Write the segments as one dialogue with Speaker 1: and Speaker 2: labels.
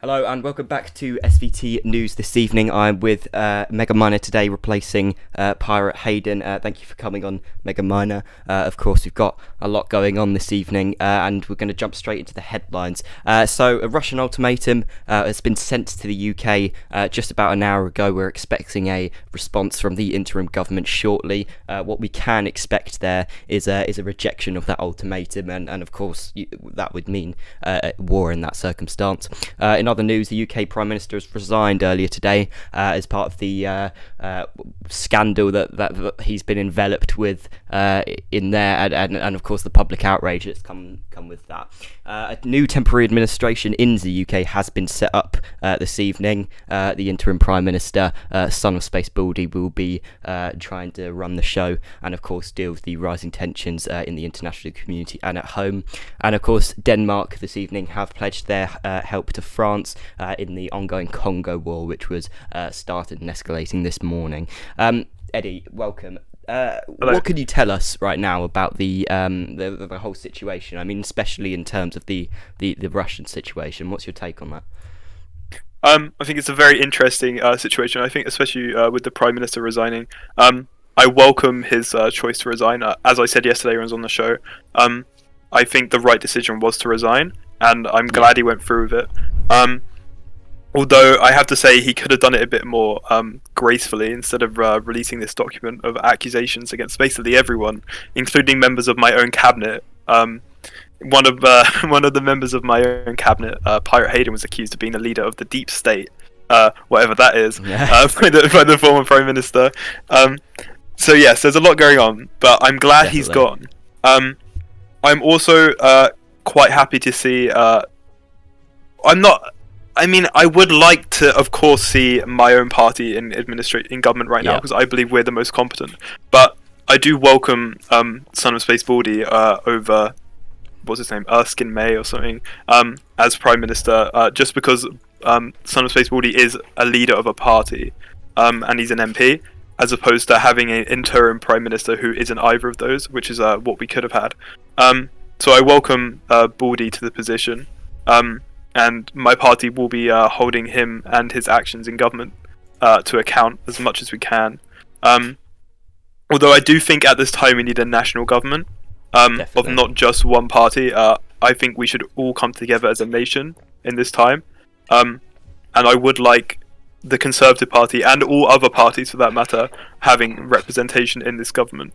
Speaker 1: Hello and welcome back to SVT News this evening. I'm with Mega Miner today, replacing Pirate Hayden. Thank you for coming on, Mega Miner. Of course, we've got a lot going on this evening, and we're going to jump straight into the headlines. So, a Russian ultimatum has been sent to the UK just about an hour ago. We're expecting a response from the interim government shortly. What we can expect there is a rejection of that ultimatum, and of course, that would mean war in that circumstance. In other news, the UK Prime Minister has resigned earlier today as part of the scandal that he's been enveloped with in there, and of course the public outrage that's come with that. A new temporary administration in the UK has been set up this evening. The interim Prime Minister, son of Space Baldy, will be trying to run the show and of course deal with the rising tensions in the international community and at home. And of course Denmark this evening have pledged their help to France in the ongoing Congo war, which was started and escalating this morning. Eddie, welcome. What can you tell us right now about the whole situation? I mean, especially in terms of the Russian situation. What's your take on that?
Speaker 2: I think it's a very interesting situation. I think especially with the Prime Minister resigning. I welcome his choice to resign. As I said yesterday when I was on the show, I think the right decision was to resign, and I'm glad he went through with it. Although I have to say he could have done it a bit more gracefully instead of releasing this document of accusations against basically everyone, including members of my own cabinet. One of the members of my own cabinet, Pirate Hayden, was accused of being a leader of the deep state, whatever that is, by the former Prime Minister. So yes, there's a lot going on, but I'm glad he's gone. I'm also quite happy to see. I would like to, of course, see my own party in government right now, because I believe we're the most competent. But I do welcome son of Space Baldy over, what's his name, Erskine May or something, as Prime Minister, just because son of Space Baldy is a leader of a party, and he's an MP, as opposed to having an interim Prime Minister who isn't either of those, which is what we could have had. So I welcome Baldy to the position. And my party will be holding him and his actions in government to account as much as we can. Although I do think at this time we need a national government of not just one party. I think we should all come together as a nation in this time. And I would like the Conservative Party and all other parties for that matter having representation in this government.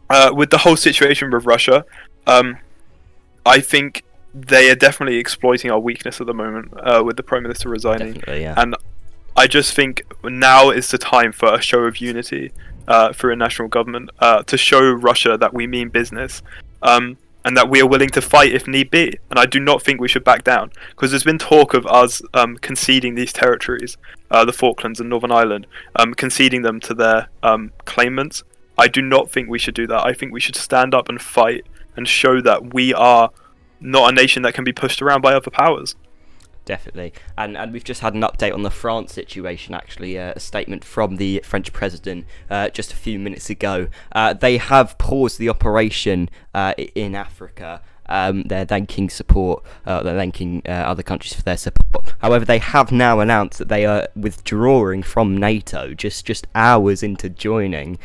Speaker 2: With the whole situation with Russia, I think they are definitely exploiting our weakness at the moment with the Prime Minister resigning. And I just think now is the time for a show of unity through a national government to show Russia that we mean business and that we are willing to fight if need be. And I do not think we should back down, because there's been talk of us conceding these territories, the Falklands and Northern Ireland, conceding them to their claimants. I do not think we should do that. I think we should stand up and fight and show that we are not a nation that can be pushed around by other powers.
Speaker 1: Definitely. And we've just had an update on the France situation, actually, a statement from the French president just a few minutes ago. They have paused the operation in Africa. They're thanking other countries for their support. However, they have now announced that they are withdrawing from NATO just hours into joining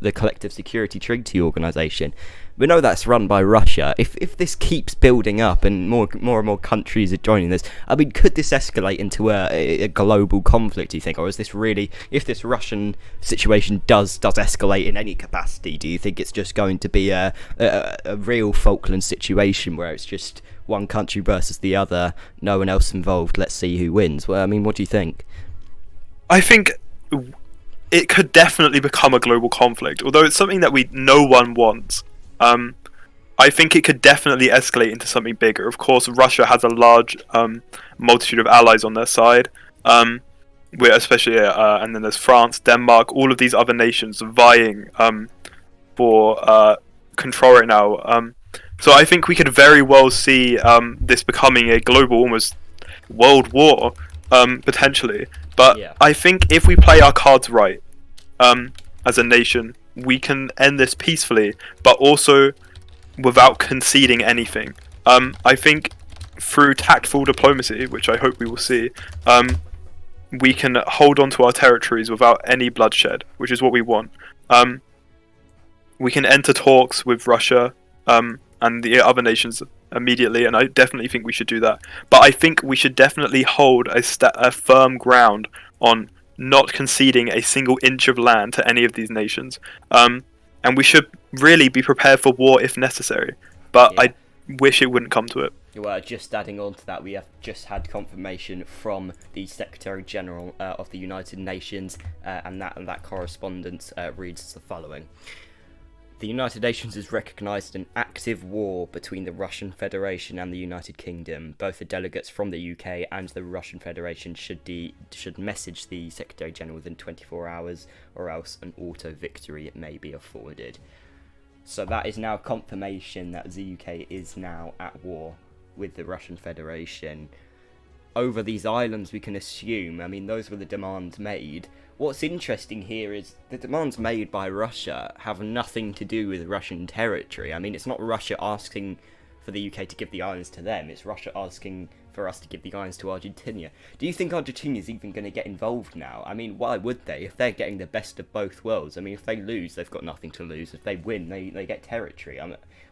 Speaker 1: the Collective Security Treaty Organization. We know that's run by Russia. If this keeps building up and more and more countries are joining this, I mean, could this escalate into a global conflict, do you think? Or is this really, if this Russian situation does escalate in any capacity, do you think it's just going to be a real Falkland situation where it's just one country versus the other, no one else involved, let's see who wins? Well, I mean, what do you think?
Speaker 2: I think it could definitely become a global conflict, although it's something that no one wants. I think it could definitely escalate into something bigger. Of course, Russia has a large multitude of allies on their side, and then there's France, Denmark, all of these other nations vying for control right now. So I think we could very well see this becoming a global, almost world war, potentially. But I think if we play our cards right, as a nation, we can end this peacefully, but also without conceding anything. I think through tactful diplomacy, which I hope we will see, we can hold on to our territories without any bloodshed, which is what we want. We can enter talks with Russia and the other nations immediately, and I definitely think we should do that. But I think we should definitely hold a firm ground on not conceding a single inch of land to any of these nations. And we should really be prepared for war if necessary. But I wish it wouldn't come to it.
Speaker 1: Well, just adding on to that, we have just had confirmation from the Secretary General of the United Nations, and that correspondence reads as the following. The United Nations has recognised an active war between the Russian Federation and the United Kingdom. Both the delegates from the UK and the Russian Federation should message the Secretary General within 24 hours, or else an auto victory may be afforded. So that is now confirmation that the UK is now at war with the Russian Federation. Over these islands, we can assume, I mean, those were the demands made. What's interesting here is the demands made by Russia have nothing to do with Russian territory. I mean, it's not Russia asking for the UK to give the islands to them, it's Russia asking for us to give the islands to Argentina. Do you think Argentina's even going to get involved now? I mean, why would they? If they're getting the best of both worlds, I mean, if they lose, they've got nothing to lose. If they win, they get territory.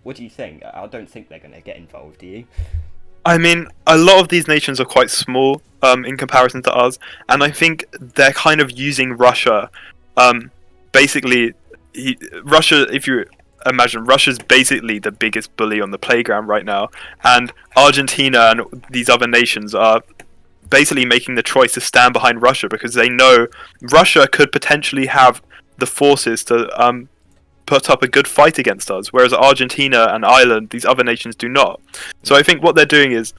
Speaker 1: What do you think? I don't think they're going to get involved, do you?
Speaker 2: I mean, a lot of these nations are quite small in comparison to us, and I think they're kind of using Russia. Basically, Russia, if you imagine, Russia's basically the biggest bully on the playground right now, and Argentina and these other nations are basically making the choice to stand behind Russia because they know Russia could potentially have the forces to put up a good fight against us, whereas Argentina and Ireland, these other nations, do not. So I think what they're doing is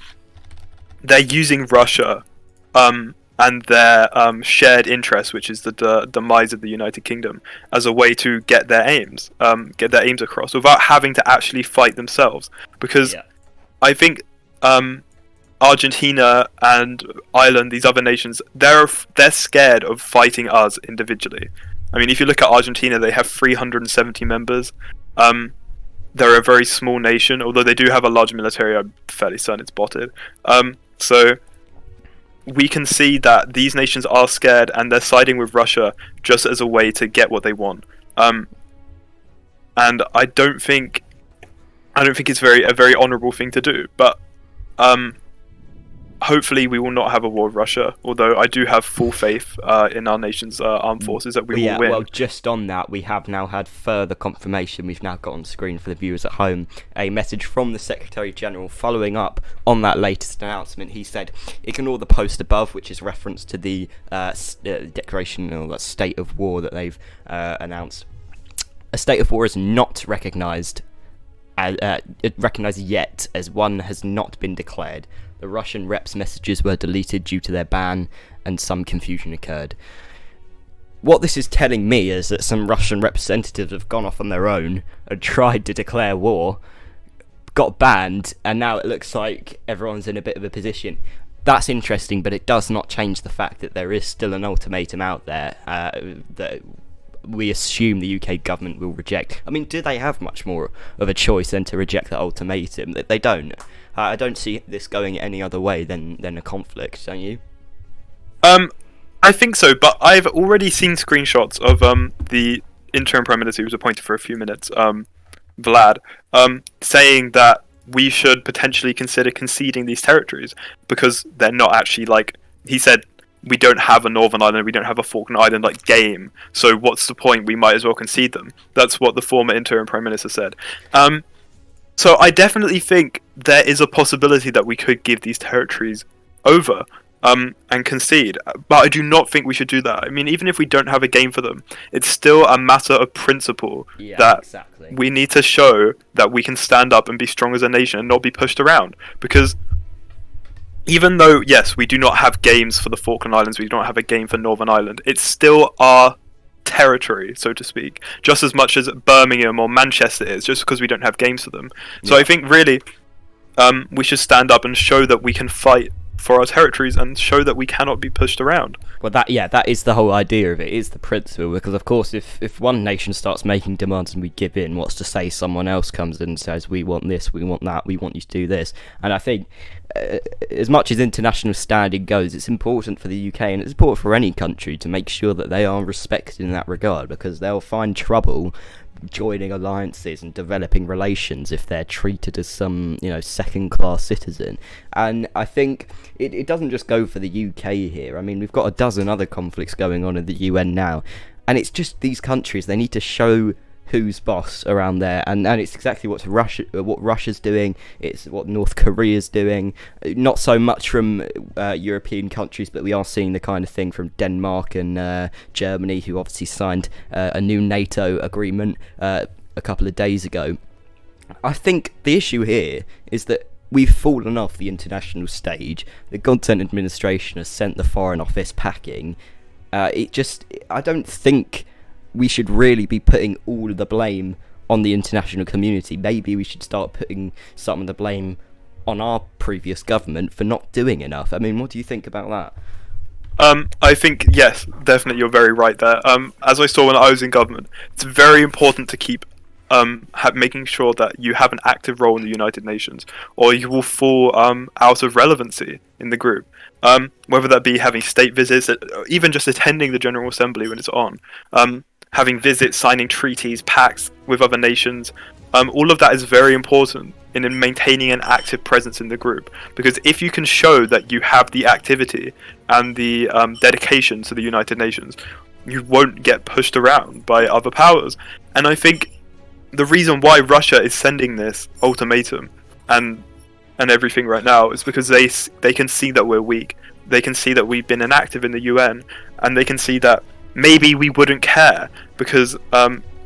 Speaker 2: they're using Russia and their shared interest, which is the demise of the United Kingdom, as a way to get their aims across without having to actually fight themselves. Because I think Argentina and Ireland, these other nations, they're scared of fighting us individually. I mean, if you look at Argentina, they have 370 members. They're a very small nation, although they do have a large military. I'm fairly certain it's botted. So we can see that these nations are scared, and they're siding with Russia just as a way to get what they want. And I don't think it's a very honourable thing to do. But hopefully we will not have a war with Russia, although I do have full faith in our nation's armed forces that we will win.
Speaker 1: Well, just on that, we have now had further confirmation. We've now got on screen for the viewers at home a message from the Secretary General following up on that latest announcement. He said, ignore the post above, which is reference to the declaration or that state of war that they've announced. A state of war is not recognised yet, as one has not been declared. The Russian reps' messages were deleted due to their ban, and some confusion occurred. What this is telling me is that some Russian representatives have gone off on their own and tried to declare war, got banned, and now it looks like everyone's in a bit of a position. That's interesting, but it does not change the fact that there is still an ultimatum out there that we assume the UK government will reject. I mean, do they have much more of a choice than to reject that ultimatum? They don't. I don't see this going any other way than a conflict, don't you?
Speaker 2: I think so, but I've already seen screenshots of the interim Prime Minister who was appointed for a few minutes, Vlad, saying that we should potentially consider conceding these territories because they're not actually, like, he said, we don't have a Northern Ireland, we don't have a Falkland Island like game, so what's the point? We might as well concede them. That's what the former interim Prime Minister said. So I definitely think there is a possibility that we could give these territories over and concede, but I do not think we should do that. I mean, even if we don't have a game for them, it's still a matter of principle we need to show that we can stand up and be strong as a nation and not be pushed around. Because even though, yes, we do not have games for the Falkland Islands, we don't have a game for Northern Ireland, it's still our territory, so to speak, just as much as Birmingham or Manchester is, just because we don't have games for them. So I think really we should stand up and show that we can fight for our territories and show that we cannot be pushed around.
Speaker 1: Well, that is the whole idea of it, is the principle, because of course if one nation starts making demands and we give in, what's to say someone else comes in and says, we want this, we want that, we want you to do this. And I think as much as international standing goes, it's important for the UK, and it's important for any country, to make sure that they are respected in that regard, because they'll find trouble joining alliances and developing relations if they're treated as some, second-class citizen. And I think it doesn't just go for the UK here. I mean, we've got a dozen other conflicts going on in the UN now, and it's just these countries, they need to show who's boss around there, and it's exactly what Russia's doing, it's what North Korea's doing, not so much from European countries, but we are seeing the kind of thing from Denmark and Germany, who obviously signed a new NATO agreement a couple of days ago. I think the issue here is that we've fallen off the international stage. The Content Administration has sent the Foreign Office packing. I don't think we should really be putting all of the blame on the international community. Maybe we should start putting some of the blame on our previous government for not doing enough. I mean, what do you think about that?
Speaker 2: I think, yes, definitely, you're very right there. As I saw when I was in government, it's very important to keep making sure that you have an active role in the United Nations, or you will fall out of relevancy in the group. Whether that be having state visits, even just attending the General Assembly when it's on, having visits, signing treaties, pacts with other nations, all of that is very important in maintaining an active presence in the group. Because if you can show that you have the activity and the dedication to the United Nations, you won't get pushed around by other powers. And I think the reason why Russia is sending this ultimatum and everything right now is because they can see that we're weak. They can see that we've been inactive in the UN, and they can see that maybe we wouldn't care because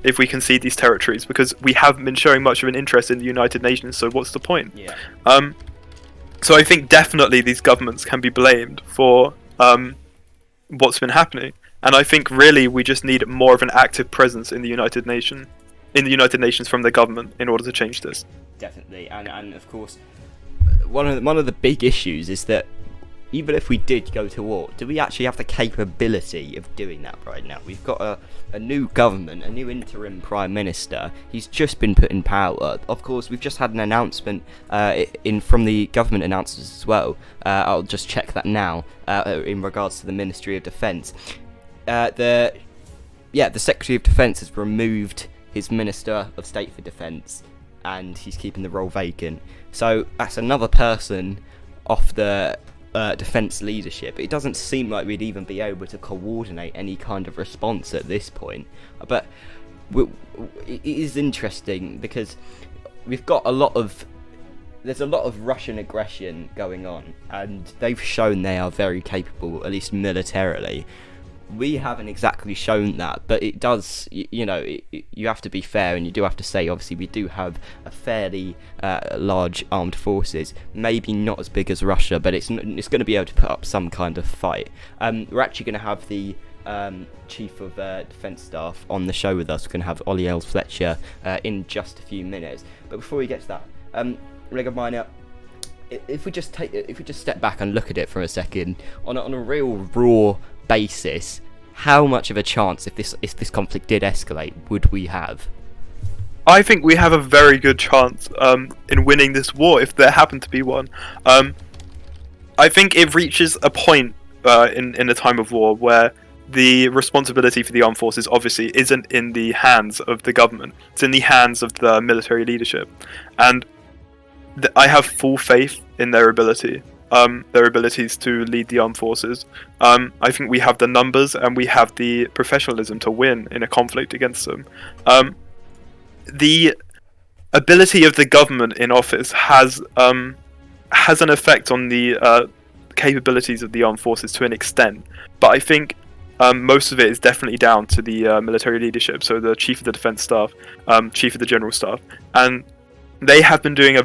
Speaker 2: if we concede these territories, because we haven't been showing much of an interest in the United Nations, so what's the point?
Speaker 1: Yeah.
Speaker 2: So I think definitely these governments can be blamed for what's been happening, and I think really we just need more of an active presence in the United Nations from the government in order to change this.
Speaker 1: Definitely, and of course, one of the big issues is that even if we did go to war, do we actually have the capability of doing that right now? We've got a new government, a new interim prime minister. He's just been put in power. Of course, we've just had an announcement from the government announcers as well. I'll just check that now in regards to the Ministry of Defence. The Secretary of Defence has removed his Minister of State for Defence, and he's keeping the role vacant. So that's another person off the defence leadership. It doesn't seem like we'd even be able to coordinate any kind of response at this point. But it is interesting because we've got there's a lot of Russian aggression going on, and they've shown they are very capable, at least militarily. We haven't exactly shown that, but it does, you have to be fair, and you do have to say, obviously, we do have a fairly large armed forces, maybe not as big as Russia, but it's going to be able to put up some kind of fight. We're actually going to have the Chief of Defence Staff on the show with us. We're going to have Ollie Fletcher in just a few minutes. But before we get to that, Mega Miner, if we just step back and look at it for a second, on a real raw basis, how much of a chance, if this conflict did escalate, would we have?
Speaker 2: I think we have a very good chance in winning this war if there happened to be one. I think it reaches a point in a time of war where the responsibility for the armed forces obviously isn't in the hands of the government. It's in the hands of the military leadership, and I have full faith in their abilities to lead the armed forces. I think we have the numbers and we have the professionalism to win in a conflict against them. The ability of the government in office has an effect on the capabilities of the armed forces to an extent, but I think most of it is definitely down to the military leadership, so the Chief of the Defence Staff, Chief of the General Staff, and they have been doing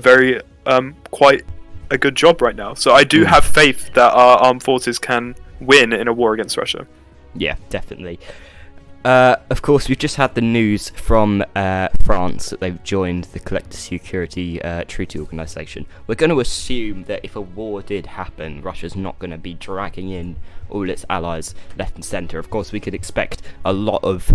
Speaker 2: quite a good job right now. So I do have faith that our armed forces can win in a war against Russia.
Speaker 1: Yeah, definitely. Of course, we've just had the news from France that they've joined the Collective Security Treaty Organisation. We're going to assume that if a war did happen, Russia's not going to be dragging in all its allies left and centre. Of course, we could expect a lot of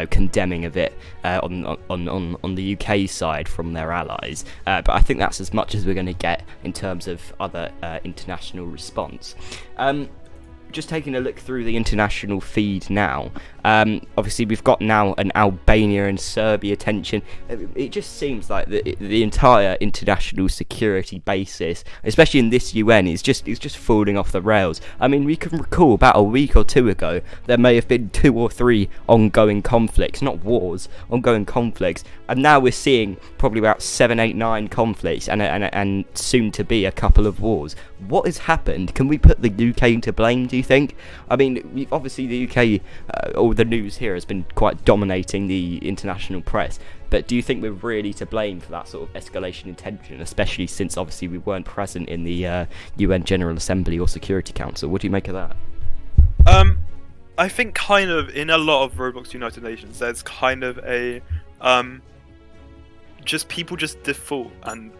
Speaker 1: condemning of it on the UK side from their allies, but I think that's as much as we're going to get in terms of other international response. Just taking a look through the international feed now, obviously we've got now an Albania and Serbia tension. It just seems like the entire international security basis, especially in this UN, is just falling off the rails. I mean, we can recall about a week or two ago there may have been 2 or 3 ongoing conflicts, not wars, ongoing conflicts, and now we're seeing probably about 7, 8, 9 conflicts and soon to be a couple of wars. What has happened? Can we put the UK to blame, do you think? I mean, obviously the UK, all the news here has been quite dominating the international press, but do you think we're really to blame for that sort of escalation in tension, especially since obviously we weren't present in the UN General Assembly or Security Council? What do you make of that?
Speaker 2: I think kind of in a lot of Roblox United Nations, there's kind of a just people just default and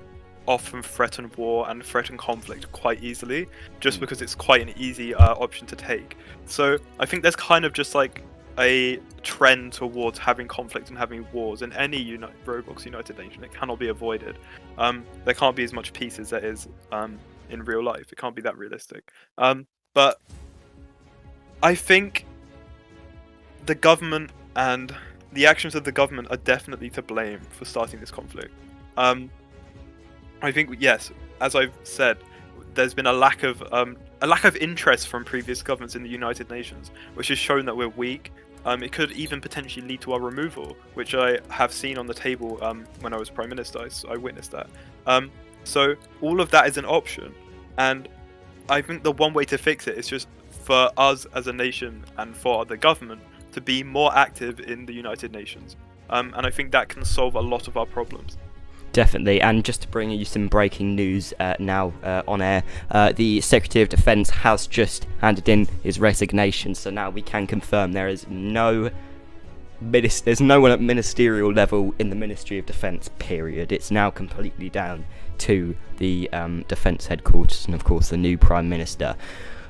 Speaker 2: often threaten war and threaten conflict quite easily, just because it's quite an easy option to take. So I think there's kind of just like a trend towards having conflict and having wars in any Roblox United Nation. It cannot be avoided. There can't be as much peace as there is in real life. It can't be that realistic. But I think the government and the actions of the government are definitely to blame for starting this conflict. I think, yes, as I've said, there's been a lack of interest from previous governments in the United Nations, which has shown that we're weak. It could even potentially lead to our removal, which I have seen on the table when I was Prime Minister. I witnessed that. So all of that is an option, and I think the one way to fix it is just for us as a nation and for the government to be more active in the United Nations. And I think that can solve a lot of our problems.
Speaker 1: Definitely, and just to bring you some breaking news now on air, the Secretary of Defence has just handed in his resignation, so now we can confirm there's no one at ministerial level in the Ministry of Defence, period. It's now completely down to the Defence Headquarters and of course the new Prime Minister.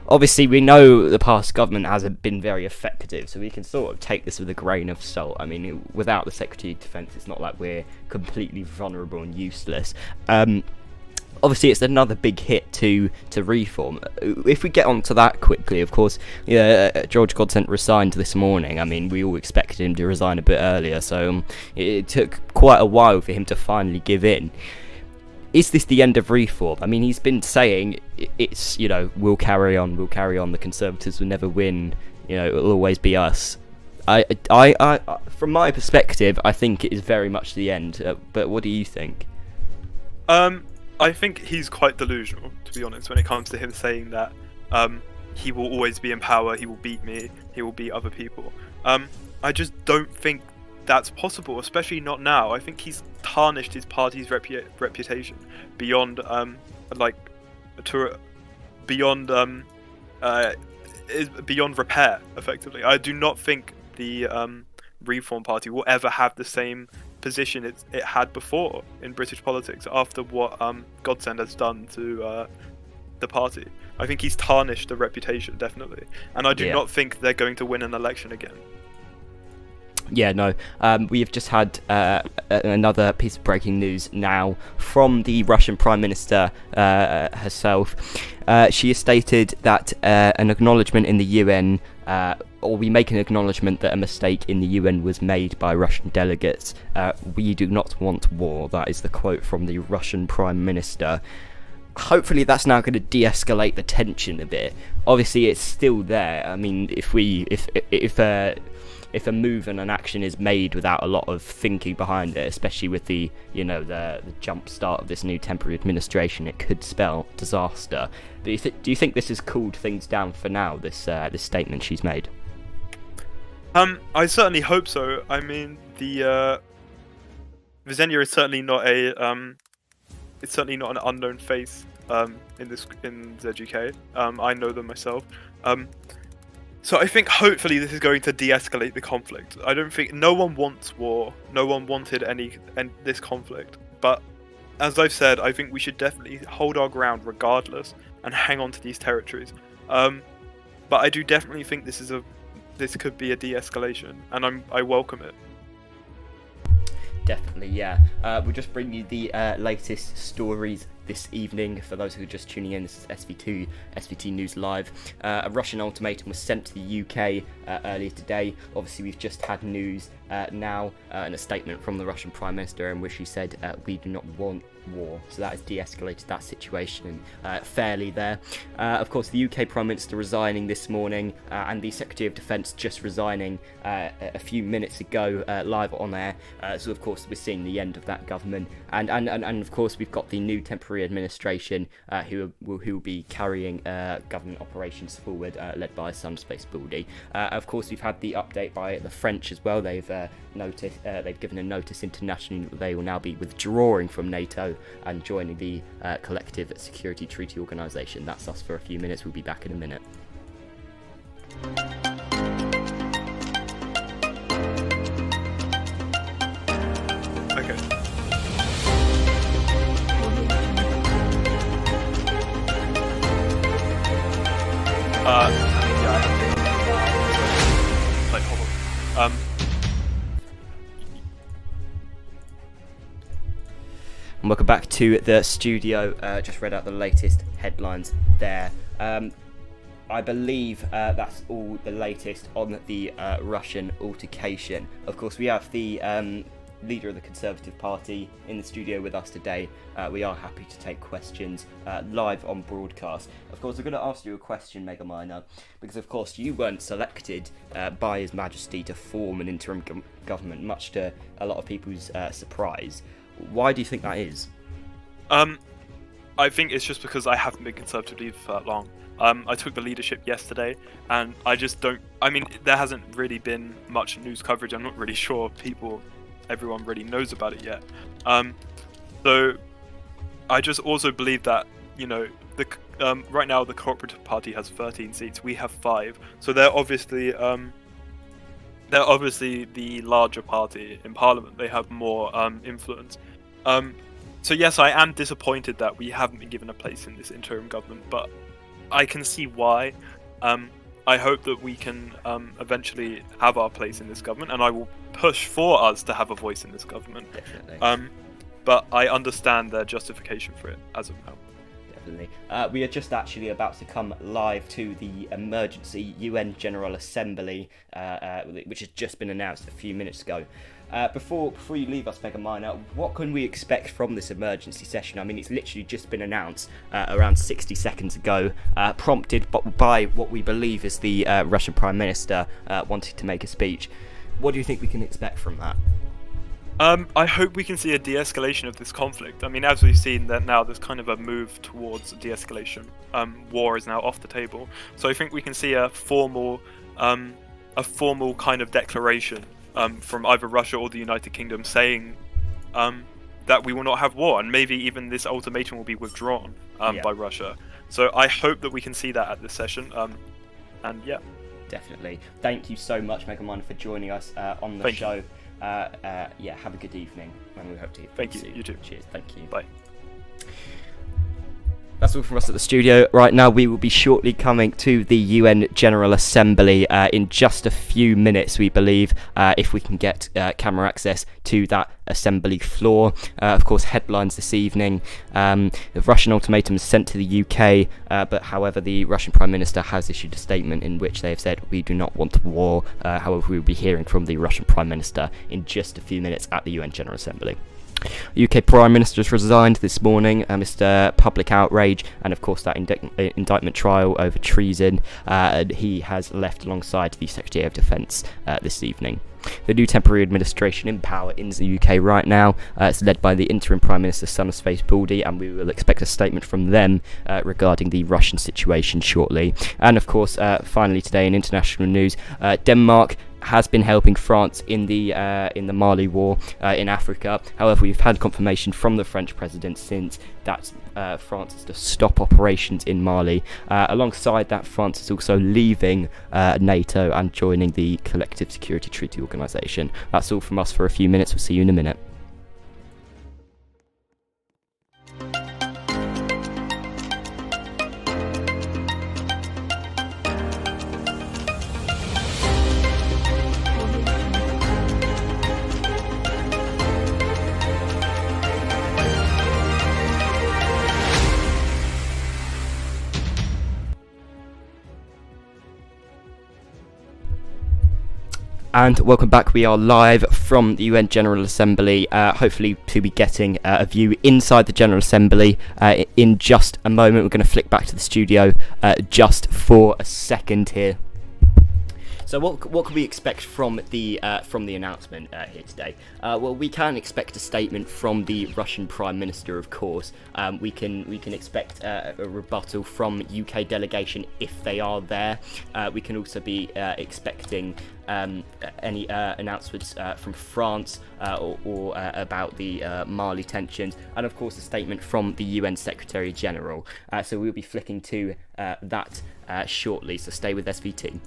Speaker 1: Obviously, we know the past government hasn't been very effective, so we can sort of take this with a grain of salt. I mean, without the Secretary of Defence, it's not like we're completely vulnerable and useless. Obviously, it's another big hit to reform. If we get onto that quickly, of course, George Godsent resigned this morning. I mean, we all expected him to resign a bit earlier, so it took quite a while for him to finally give in. Is this the end of reform? I mean, he's been saying it's, we'll carry on, the Conservatives will never win, it'll always be us. I from my perspective, I think it is very much the end, but what do you think?
Speaker 2: I think he's quite delusional, to be honest, when it comes to him saying that he will always be in power, he will beat me, he will beat other people. I just don't think that's possible, especially not now. I think he's tarnished his party's reputation beyond beyond repair, effectively. I do not think the Reform Party will ever have the same position it had before in British politics after what Godsend has done to the party. I think he's tarnished the reputation, definitely, and I do not think they're going to win an election again.
Speaker 1: Yeah, no, we have just had another piece of breaking news now from the Russian Prime Minister herself. She has stated that an acknowledgement in the UN, or we make an acknowledgement that a mistake in the UN was made by Russian delegates. We do not want war. That is the quote from the Russian Prime Minister. Hopefully that's now going to de-escalate the tension a bit. Obviously it's still there. I mean, if a move and an action is made without a lot of thinking behind it, especially with the jump start of this new temporary administration, it could spell disaster. But do you think this has cooled things down for now, this statement she's made?
Speaker 2: I certainly hope so. I mean, the Visenya is certainly not it's certainly not an unknown face in ZUK. I know them myself. So I think hopefully this is going to de-escalate the conflict. I don't think no one wants war. No one wanted this conflict. But as I've said, I think we should definitely hold our ground regardless and hang on to these territories. But I do definitely think this could be a de-escalation, and I welcome it.
Speaker 1: Definitely, yeah. We'll just bring you the latest stories this evening. For those who are just tuning in, this is SVT News Live. A Russian ultimatum was sent to the UK earlier today. Obviously, we've just had news now and a statement from the Russian Prime Minister in which he said, we do not want war. So that has de-escalated that situation fairly there. Of course, the UK Prime Minister resigning this morning and the Secretary of Defence just resigning a few minutes ago live on air. So of course we're seeing the end of that government, and of course we've got the new temporary administration who will be carrying government operations forward, led by Sun Space Baldy. Of course, we've had the update by the French as well. They've given a notice internationally that they will now be withdrawing from NATO and joining the Collective Security Treaty Organisation. That's us for a few minutes. We'll be back in a minute.
Speaker 2: Okay. Like, hold on.
Speaker 1: And welcome back to the studio. Just read out the latest headlines there. I believe that's all the latest on the Russian altercation. Of course, we have the leader of the Conservative Party in the studio with us today. We are happy to take questions live on broadcast. Of course, I'm going to ask you a question, Mega Miner, because of course you weren't selected by His Majesty to form an interim government, much to a lot of people's surprise. Why do you think that is?
Speaker 2: I think it's just because I haven't been Conservative leader for that long. I took the leadership yesterday, and I just don't... I mean, there hasn't really been much news coverage. I'm not really sure everyone really knows about it yet. So I just also believe that, right now the Cooperative Party has 13 seats. We have 5. So they're obviously the larger party in Parliament. They have more influence. So yes, I am disappointed that we haven't been given a place in this interim government, but I can see why. I hope that we can eventually have our place in this government, and I will push for us to have a voice in this government.
Speaker 1: Definitely.
Speaker 2: But I understand their justification for it as of now.
Speaker 1: Definitely. We are just actually about to come live to the emergency UN General Assembly, which has just been announced a few minutes ago. Before you leave us, Mega Miner, what can we expect from this emergency session? I mean, it's literally just been announced around 60 seconds ago, prompted by what we believe is the Russian Prime Minister wanting to make a speech. What do you think we can expect from that?
Speaker 2: I hope we can see a de-escalation of this conflict. I mean, as we've seen that now, there's kind of a move towards de-escalation. War is now off the table, so I think we can see a formal kind of declaration from either Russia or the United Kingdom saying that we will not have war, and maybe even this ultimatum will be withdrawn by Russia. So I hope that we can see that at this session. And yeah,
Speaker 1: definitely. Thank you so much, Mega Miner, for joining us on the show.
Speaker 2: You.
Speaker 1: Have a good evening, and we hope to hear from
Speaker 2: Thank
Speaker 1: you
Speaker 2: you.
Speaker 1: soon.
Speaker 2: You too.
Speaker 1: Cheers. Thank you.
Speaker 2: Bye.
Speaker 1: That's all from us at the studio. Right now, we will be shortly coming to the UN General Assembly in just a few minutes, we believe, if we can get camera access to that assembly floor. Of course, headlines this evening. The Russian ultimatum is sent to the UK, but however, the Russian Prime Minister has issued a statement in which they have said, we do not want war. However, we will be hearing from the Russian Prime Minister in just a few minutes at the UN General Assembly. UK Prime Minister has resigned this morning amidst public outrage and of course that indictment trial over treason. He has left alongside the Secretary of Defence this evening. The new temporary administration in power in the UK right now, it's led by the interim Prime Minister, Sun Space Baldy, and we will expect a statement from them regarding the Russian situation shortly. And of course, finally today in international news, Denmark has been helping France in the Mali war in Africa. However, we've had confirmation from the French president since that France is to stop operations in Mali. Alongside that, France is also leaving NATO and joining the Collective Security Treaty Organisation. That's all from us for a few minutes. We'll see you in a minute. And welcome back. We are live from the UN General Assembly, hopefully to be getting a view inside the General Assembly in just a moment. We're going to flick back to the studio just for a second here. So what can we expect from the announcement here today? Well, we can expect a statement from the Russian Prime Minister, of course. We can expect a rebuttal from UK delegation if they are there. We can also be expecting any announcements from France or about the Mali tensions, and of course a statement from the UN Secretary General. So we'll be flicking to that shortly. So stay with SVT.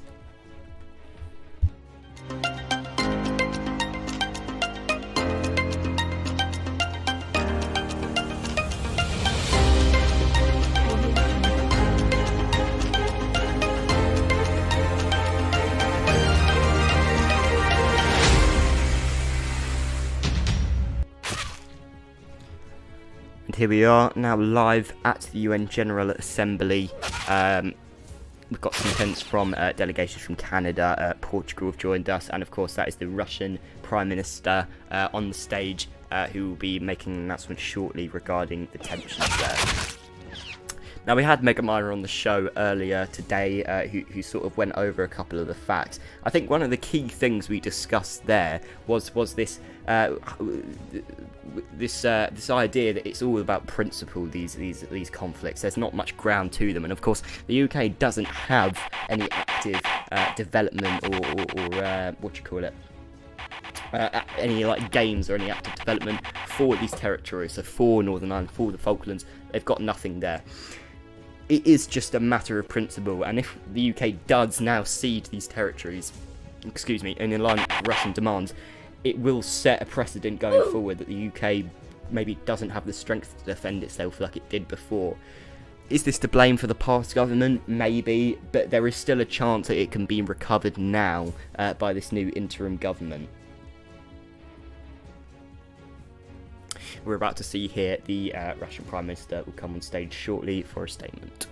Speaker 1: And here we are now live at the UN General Assembly. We've got some hints from delegations from Canada, Portugal have joined us, and of course that is the Russian Prime Minister on the stage, who will be making an announcement shortly regarding the tensions there. Now, we had Mega Miner on the show earlier today, who sort of went over a couple of the facts. I think one of the key things we discussed there was this this idea that it's all about principle. These conflicts. There's not much ground to them, and of course, the UK doesn't have any active development or what you call it. Any like games or any active development for these territories. So for Northern Ireland, for the Falklands, they've got nothing there. It is just a matter of principle, and if the UK does now cede these territories, and in line with Russian demands, it will set a precedent going forward that the UK maybe doesn't have the strength to defend itself like it did before. Is this to blame for the past government? Maybe, but there is still a chance that it can be recovered now by this new interim government. We're about to see here the Russian Prime Minister will come on stage shortly for a statement.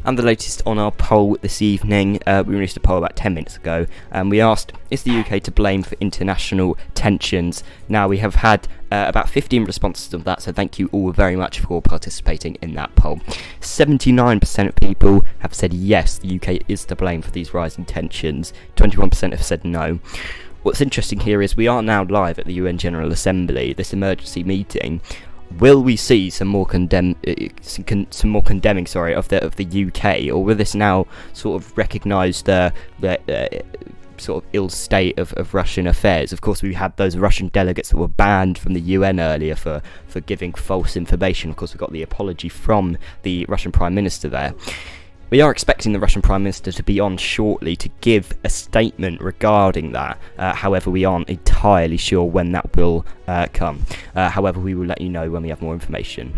Speaker 1: And the latest on our poll this evening, we released a poll about 10 minutes ago, and we asked, is the UK to blame for international tensions? Now, we have had about 15 responses of that, so thank you all very much for participating in that poll. 79% of people have said yes, the UK is to blame for these rising tensions. 21% have said no. What's interesting here is we are now live at the UN General Assembly, this emergency meeting. Will we see some more condemning of the UK, or will this now sort of recognise the sort of ill state of Russian affairs? Of course, we had those Russian delegates that were banned from the UN earlier for giving false information. Of course, we got the apology from the Russian Prime Minister there. We are expecting the Russian Prime Minister to be on shortly to give a statement regarding that. However, we aren't entirely sure when that will come. However, we will let you know when we have more information.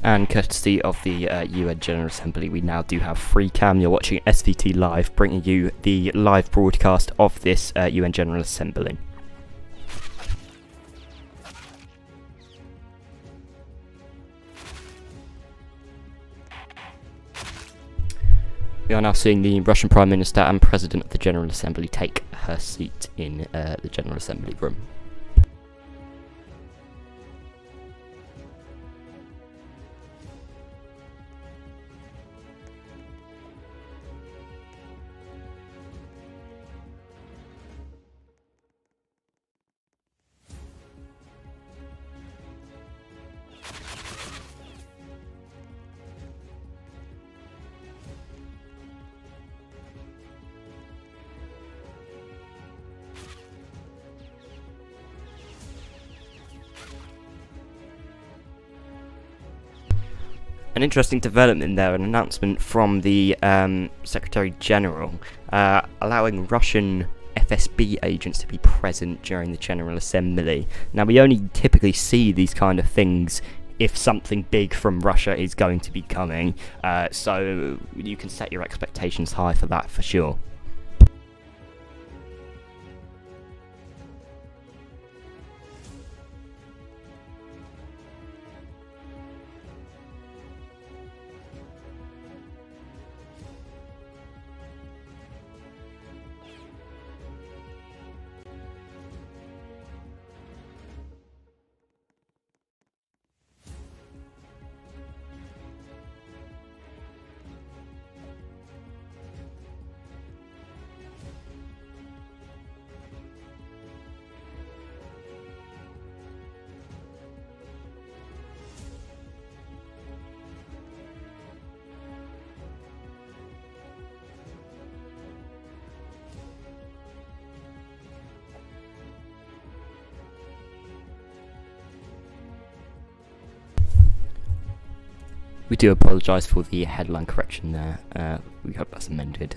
Speaker 1: And courtesy of the UN General Assembly, we now do have free cam. You're watching SVT Live, bringing you the live broadcast of this UN General Assembly. We are now seeing the Russian Prime Minister and President of the General Assembly take her seat in the General Assembly room. An interesting development there, an announcement from the Secretary General allowing Russian FSB agents to be present during the General Assembly. Now, we only typically see these kind of things if something big from Russia is going to be coming, so you can set your expectations high for that for sure. We do apologise for the headline correction there. We hope that's amended.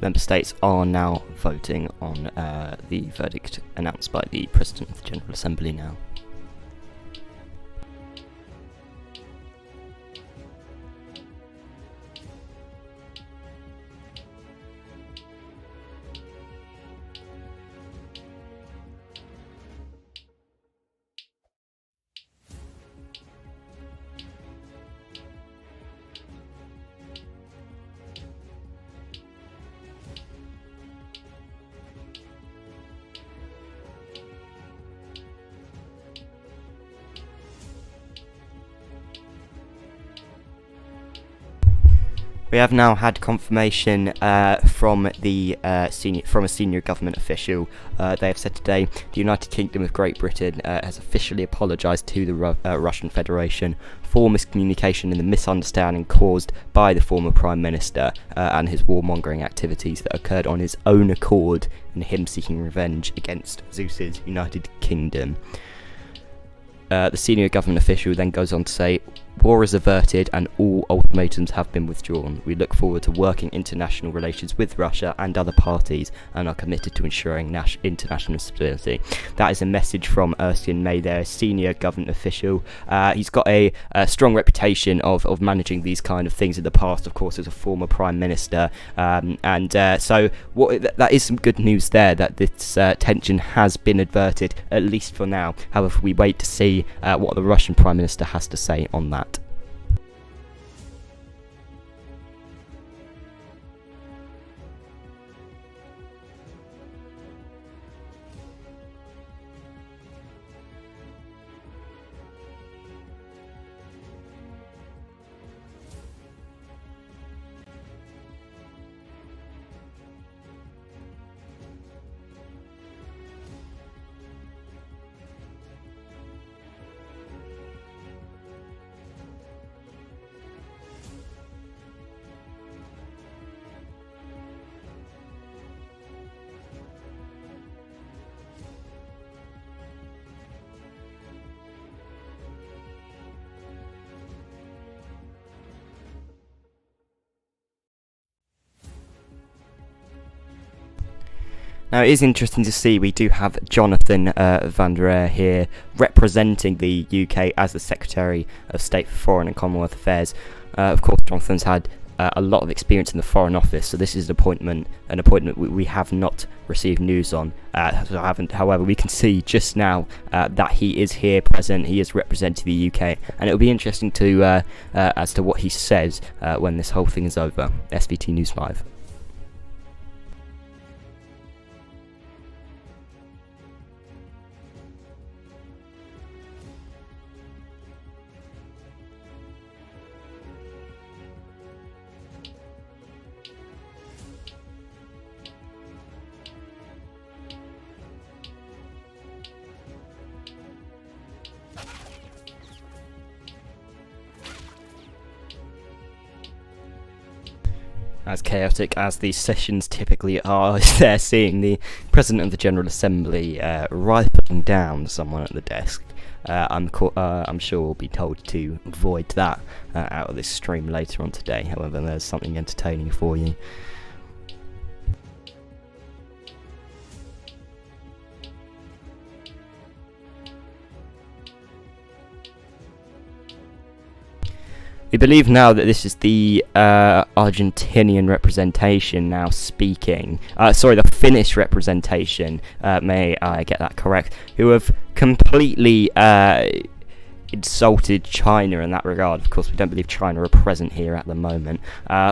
Speaker 1: Member states are now voting on the verdict announced by the President of the General Assembly now. We have now had confirmation from a senior government official. They have said today the United Kingdom of Great Britain has officially apologised to the Russian Federation for miscommunication and the misunderstanding caused by the former Prime Minister and his warmongering activities that occurred on his own accord and him seeking revenge against Zeus's United Kingdom. The senior government official then goes on to say, War is averted and all ultimatums have been withdrawn. We look forward to working international relations with Russia and other parties and are committed to ensuring international stability. That is a message from Erskine May, their senior government official. He's got a strong reputation of managing these kind of things in the past, of course, as a former Prime Minister. So that is some good news there, that this tension has been averted, at least for now. However, we wait to see what the Russian Prime Minister has to say on that. Now, it is interesting to see we do have Jonathan van der Aar here representing the UK as the Secretary of State for Foreign and Commonwealth Affairs. Of course, Jonathan's had a lot of experience in the Foreign Office, so this is an appointment we have not received news on. However, we can see just now that he is here present, he is representing the UK, and it'll be interesting to as to what he says when this whole thing is over. SVT News Live. As chaotic as these sessions typically are, they're seeing the President of the General Assembly rifling down someone at the desk. I'm sure we'll be told to avoid that out of this stream later on today. However, there's something entertaining for you. We believe now that this is the Argentinian representation now speaking. The Finnish representation, may I get that correct, who have completely insulted China in that regard. Of course, we don't believe China are present here at the moment.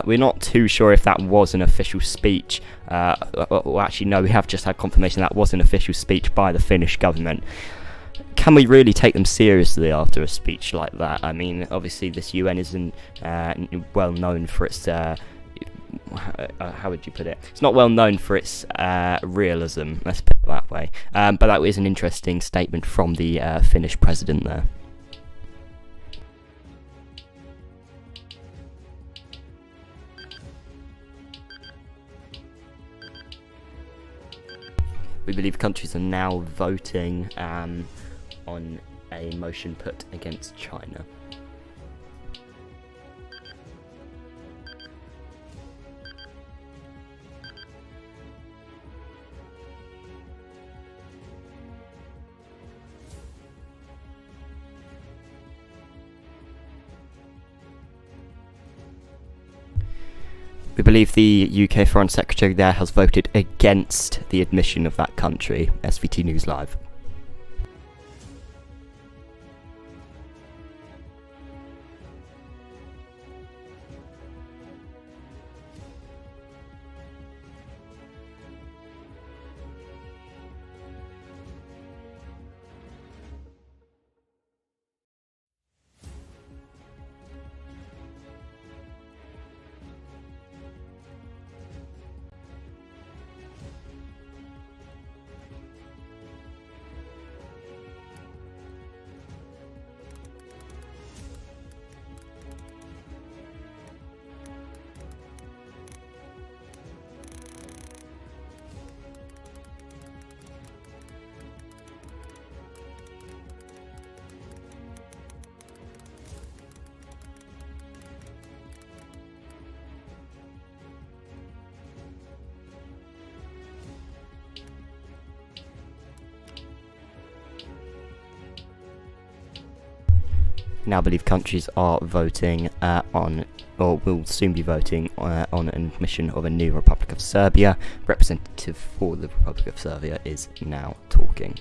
Speaker 1: We're not too sure if that was an official speech. Well, actually, no, we have just had confirmation that was an official speech by the Finnish government. Can we really take them seriously after a speech like that? I mean, obviously this UN isn't well known for its how would you put it? It's not well known for its realism, let's put it that way. But that was an interesting statement from the Finnish president there. We believe countries are now voting on a motion put against China. We believe the UK Foreign Secretary there has voted against the admission of that country. SVT News Live. now believe countries are voting on, or will soon be voting on an admission of a new Republic of Serbia. Representative for the Republic of Serbia is now talking.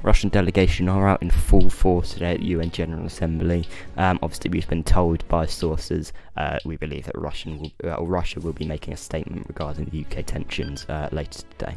Speaker 1: Russian delegation are out in full force today at the UN General Assembly. Obviously, we've been told by sources, we believe that Russia will be making a statement regarding the UK tensions later today.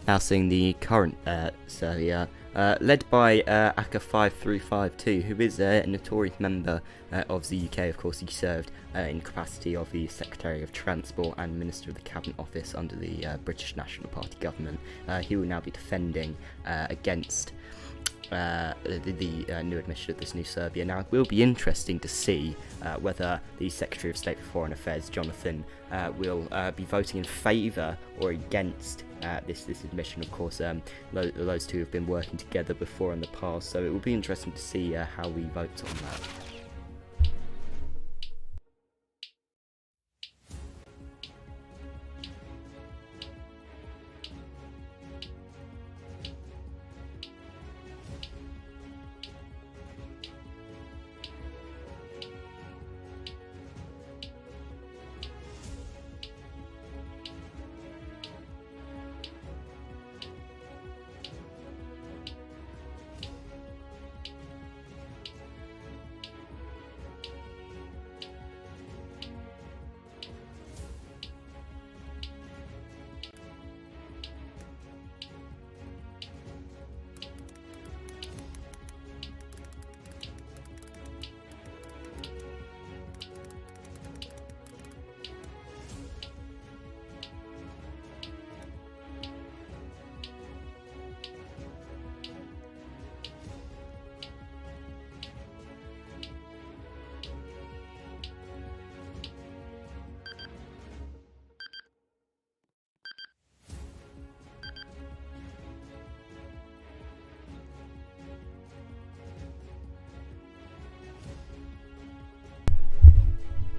Speaker 1: Now seeing the current Serbia, led by AK 5352, who is a notorious member of the UK. Of course, he served in capacity of the Secretary of Transport and Minister of the Cabinet Office under the British National Party government. He will now be defending against the new admission of this new Serbia. Now, it will be interesting to see whether the Secretary of State for Foreign Affairs, Jonathan, will be voting in favour or against this admission. Of course, those two have been working together before in the past, so it will be interesting to see how he votes on that.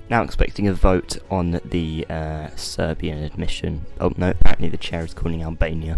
Speaker 1: Now expecting a vote on the Serbian admission. Oh no, apparently the chair is calling Albania.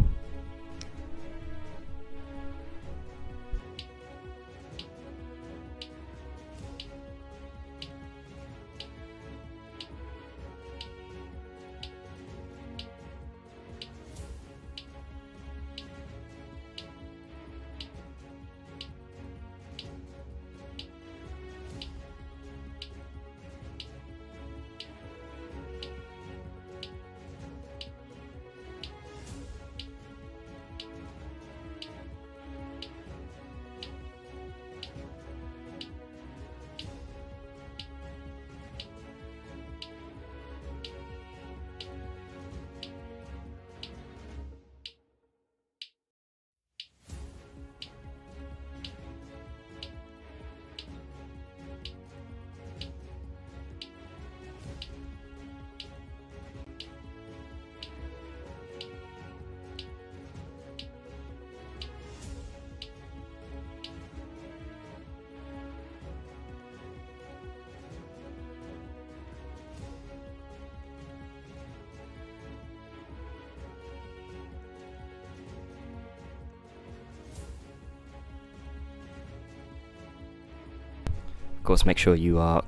Speaker 1: course, make sure you are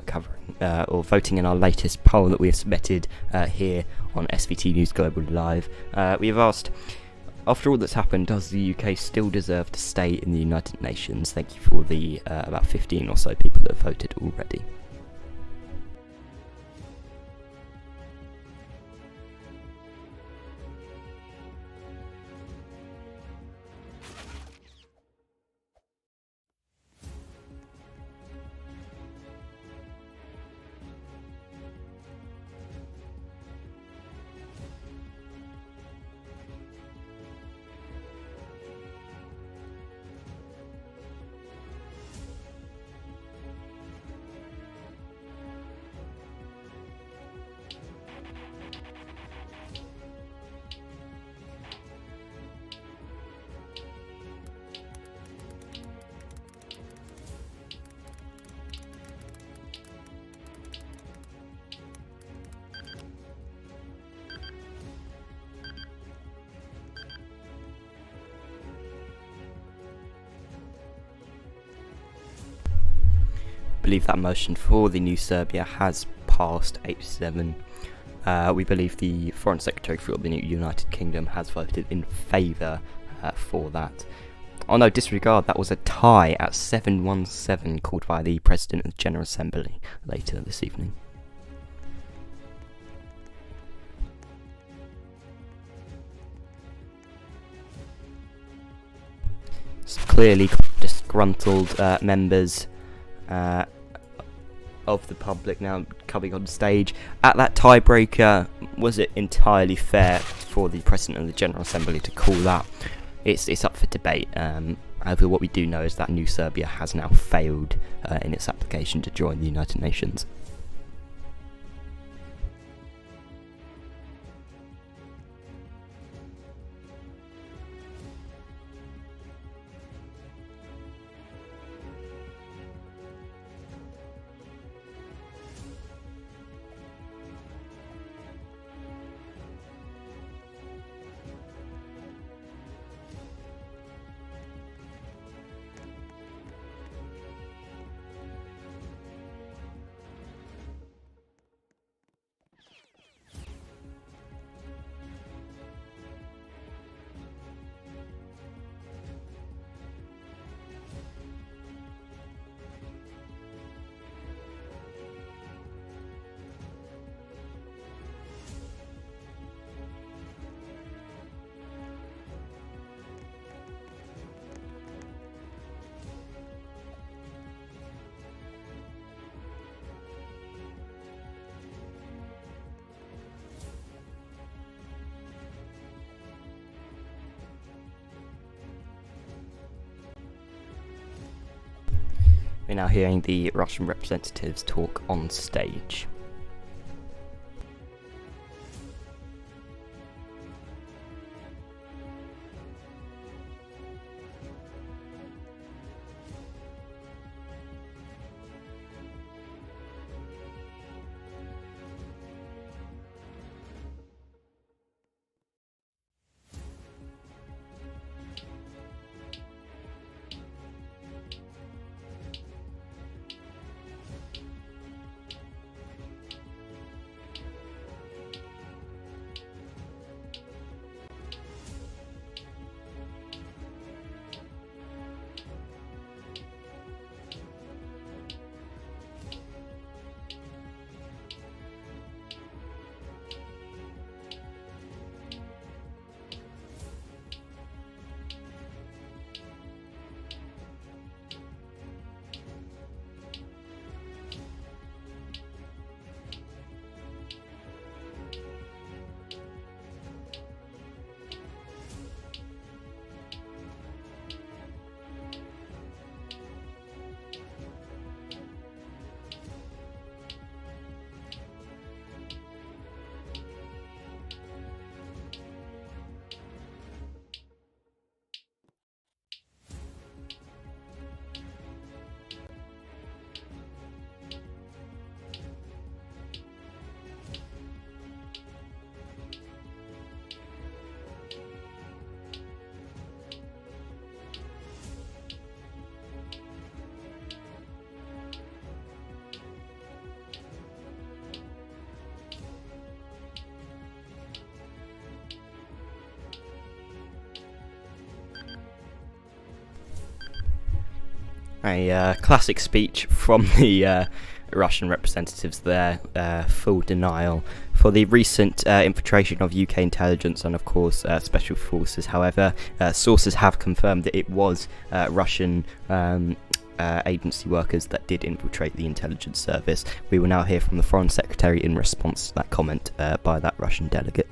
Speaker 1: covering or voting in our latest poll that we have submitted here on SVT News Global Live. We have asked, after all that's happened, does the UK still deserve to stay in the United Nations? Thank you for the about 15 or so people that have voted already. Believe that motion for the new Serbia has passed 8-7. We believe the Foreign Secretary for the new United Kingdom has voted in favour for that. Oh no, disregard, that was a tie at 7-1-7 called by the President of the General Assembly later this evening. Some clearly disgruntled members of the public now coming on stage. At that tiebreaker, was it entirely fair for the President of the General Assembly to call that? It's up for debate. However, what we do know is that New Serbia has now failed in its application to join the United Nations. We're now hearing the Russian representatives talk on stage. A classic speech from the Russian representatives there, full denial for the recent infiltration of UK intelligence and of course special forces. However, sources have confirmed that it was Russian agency workers that did infiltrate the intelligence service. We will now hear from the Foreign Secretary in response to that comment by that Russian delegate.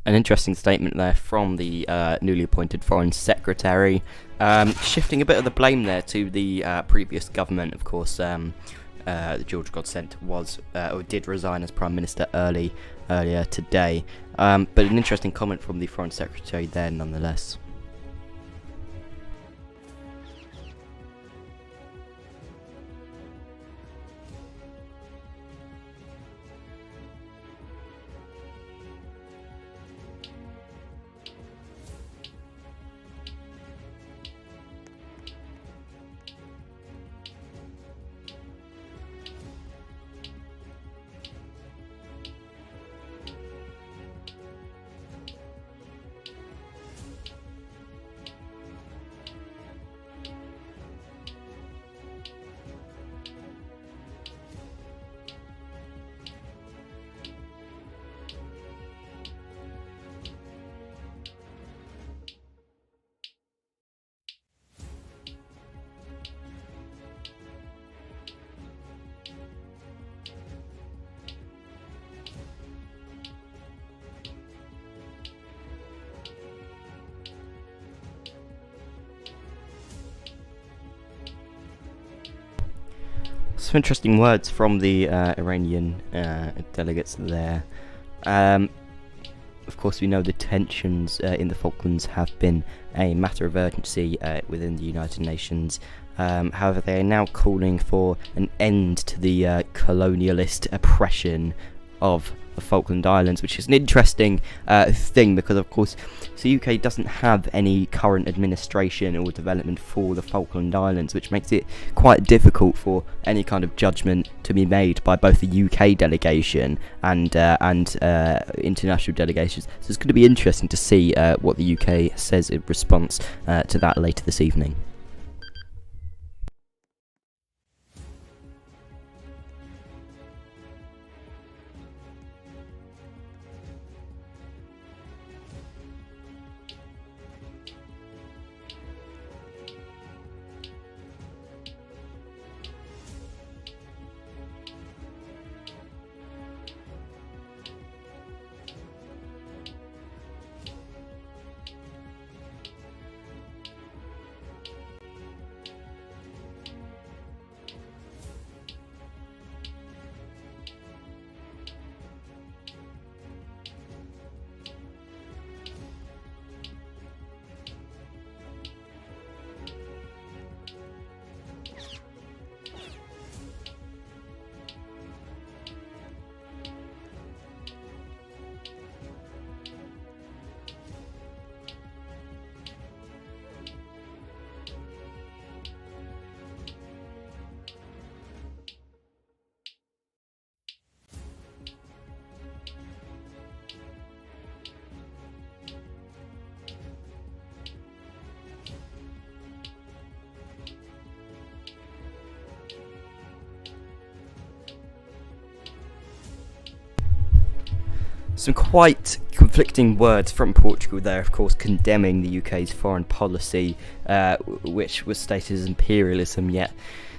Speaker 1: An interesting statement there from the newly appointed Foreign Secretary, shifting a bit of the blame there to the previous government. Of course, George Godsent was or did resign as Prime Minister earlier today, but an interesting comment from the Foreign Secretary there nonetheless. Some interesting words from the Iranian delegates there. Of course, we know the tensions in the Falklands have been a matter of urgency within the United Nations. However, they are now calling for an end to the colonialist oppression of the Falkland Islands, which is an interesting thing because, of course, the UK doesn't have any current administration or development for the Falkland Islands, which makes it quite difficult for any kind of judgment to be made by both the UK delegation and international delegations. So it's going to be interesting to see what the UK says in response to that later this evening. some quite conflicting words from Portugal there, of course, condemning the UK's foreign policy, which was stated as imperialism, yet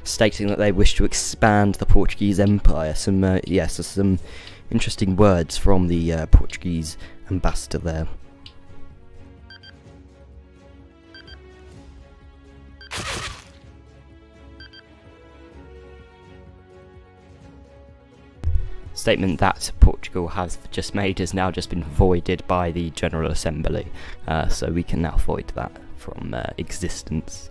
Speaker 1: stating that they wish to expand the Portuguese empire. Some interesting words from the Portuguese ambassador there. Statement that Portugal has just made has now just been voided by the General Assembly, so we can now void that from existence.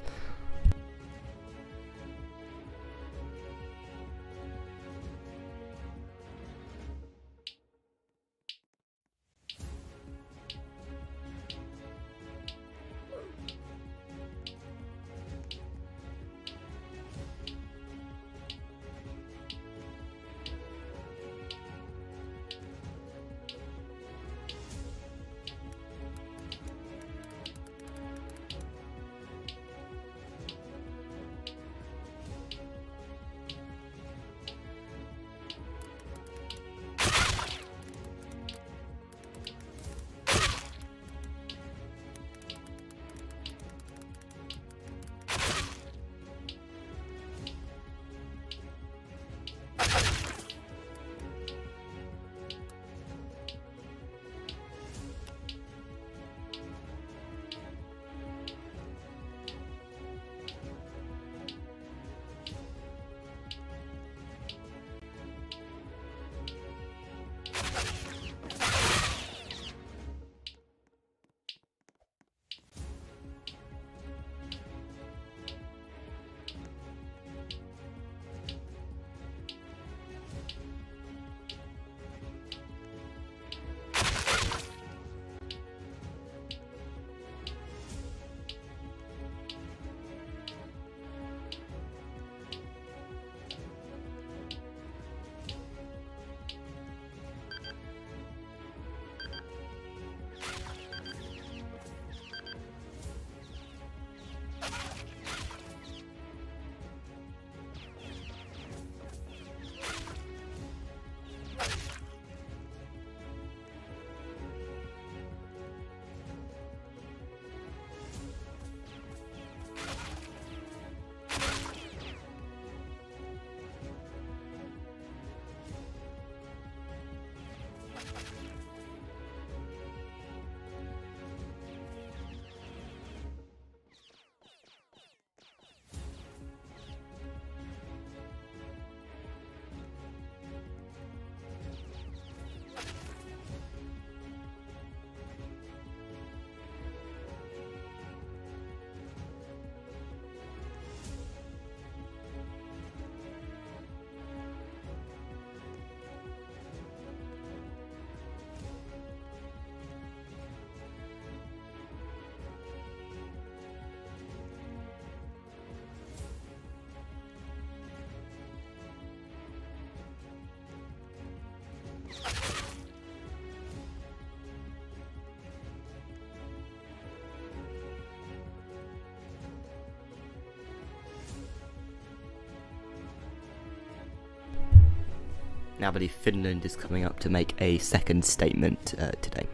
Speaker 1: Now I believe Finland is coming up to make a second statement today.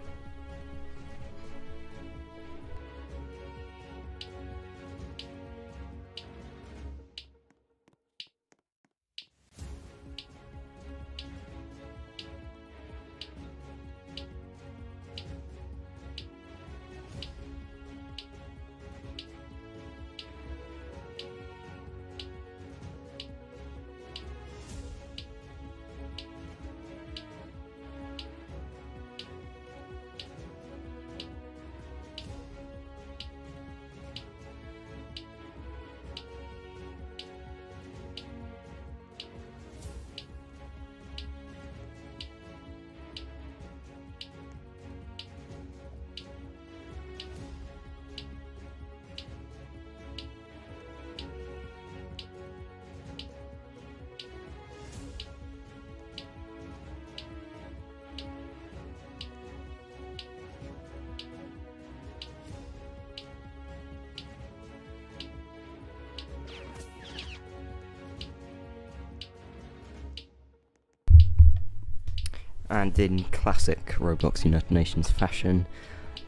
Speaker 1: And in classic Roblox United Nations fashion,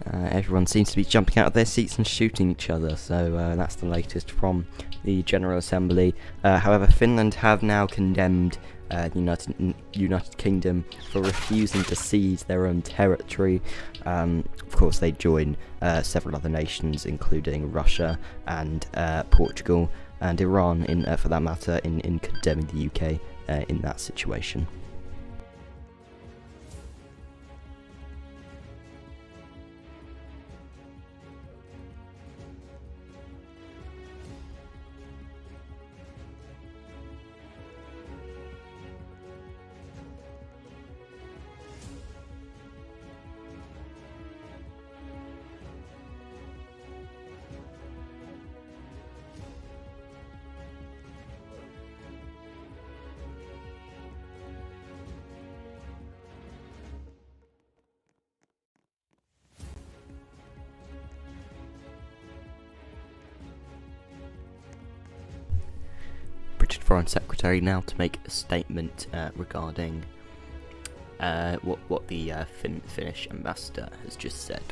Speaker 1: everyone seems to be jumping out of their seats and shooting each other, so that's the latest from the General Assembly. However, Finland have now condemned the United Kingdom for refusing to seize their own territory. Of course, they join several other nations, including Russia and Portugal and Iran, for that matter, in condemning the UK in that situation. British Foreign Secretary now to make a statement regarding what the Finnish ambassador has just said.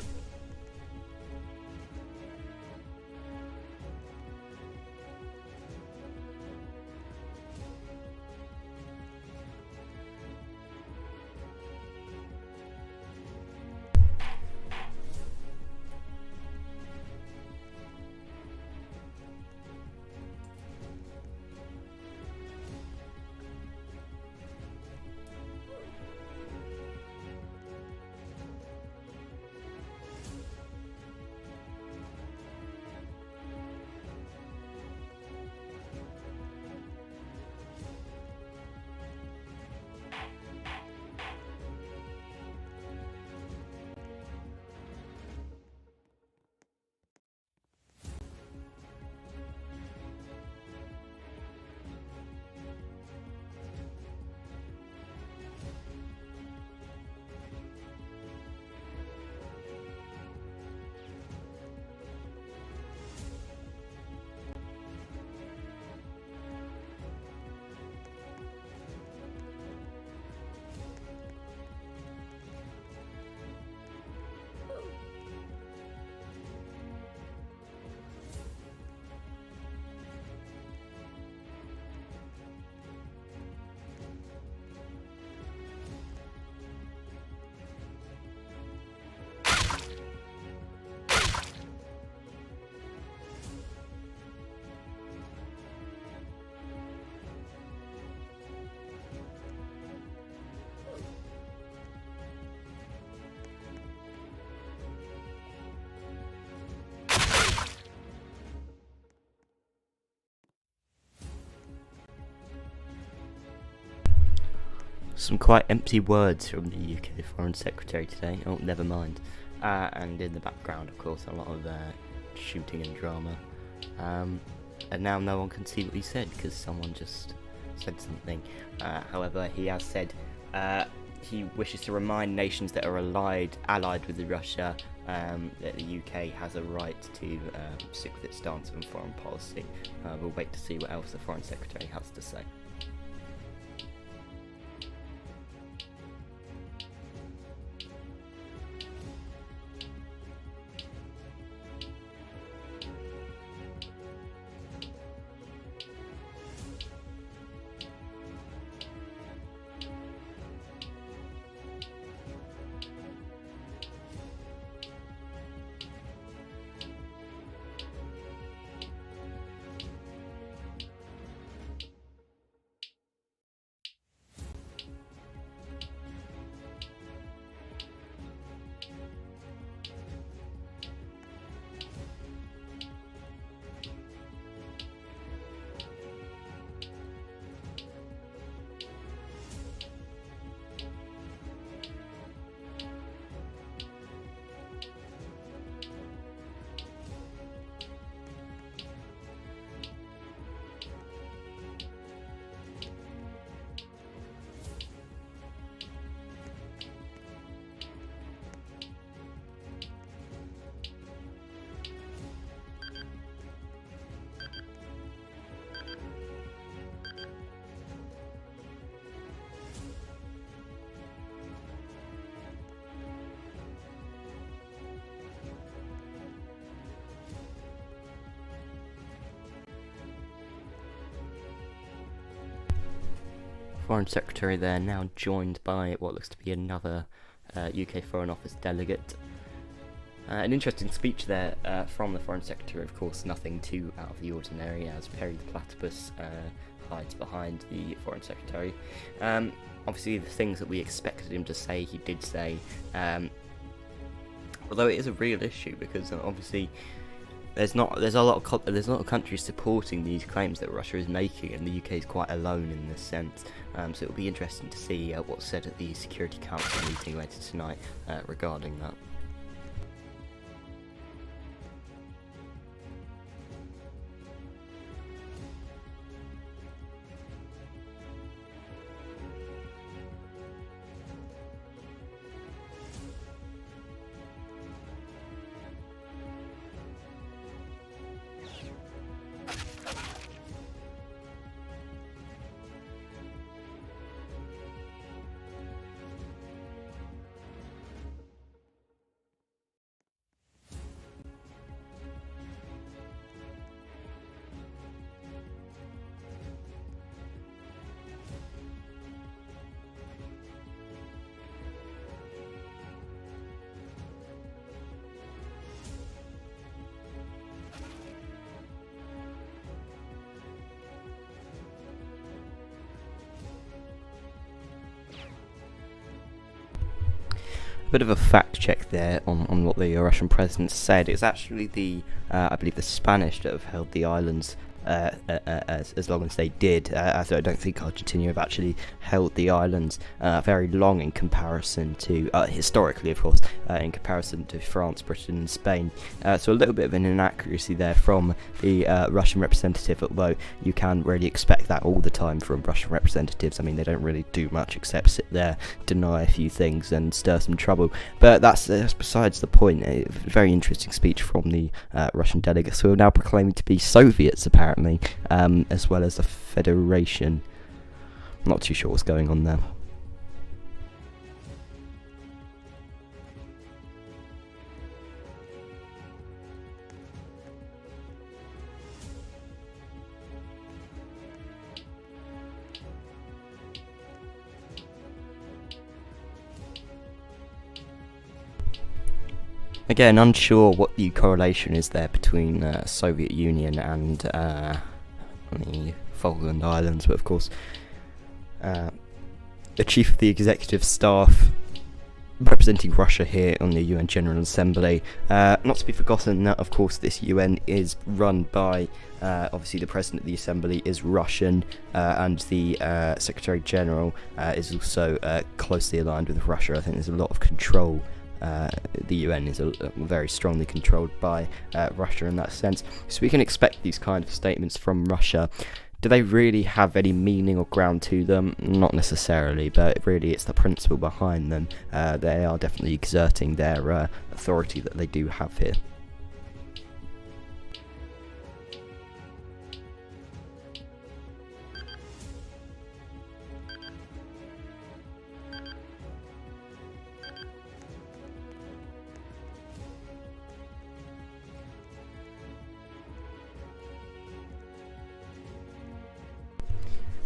Speaker 1: Some quite empty words from the UK Foreign Secretary today. Oh, never mind. And in the background, of course, a lot of shooting and drama. And now no one can see what he said because someone just said something. However, he has said he wishes to remind nations that are allied with Russia that the UK has a right to stick with its stance on foreign policy. We'll wait to see what else the Foreign Secretary has to say. Foreign Secretary there, now joined by what looks to be another UK Foreign Office delegate. An interesting speech there from the Foreign Secretary, of course, nothing too out of the ordinary, as Perry the Platypus hides behind the Foreign Secretary. Obviously, the things that we expected him to say, he did say, although it is a real issue, because obviously there's not a lot of countries supporting these claims that Russia is making, and the UK is quite alone in this sense. So it'll be interesting to see what's said at the Security Council meeting later tonight regarding that. Bit of a fact check there on what the Russian president said. It's actually the I believe the Spanish that have held the islands as long as they did. So I don't think Argentina have actually held the islands very long in comparison to historically, of course, in comparison to France, Britain, and Spain. So a little bit of an inaccuracy there from the Russian representative, although you can really expect that all the time from Russian representatives. I mean, they don't really do much except sit there, deny a few things, and stir some trouble. But that's besides the point. A very interesting speech from the Russian delegates, who are now proclaiming to be Soviets, apparently, as well as a federation. I'm not too sure what's going on there. Again, unsure what the correlation is there between Soviet Union and the Falkland Islands, but of course, the Chief of the Executive Staff representing Russia here on the UN General Assembly. Not to be forgotten that, of course, this UN is run by, obviously, the President of the Assembly is Russian, and the Secretary General is also closely aligned with Russia. I think there's a lot of control. The UN is very strongly controlled by Russia in that sense. So we can expect these kind of statements from Russia. Do they really have any meaning or ground to them? Not necessarily, but really it's the principle behind them. They are definitely exerting their authority that they do have here.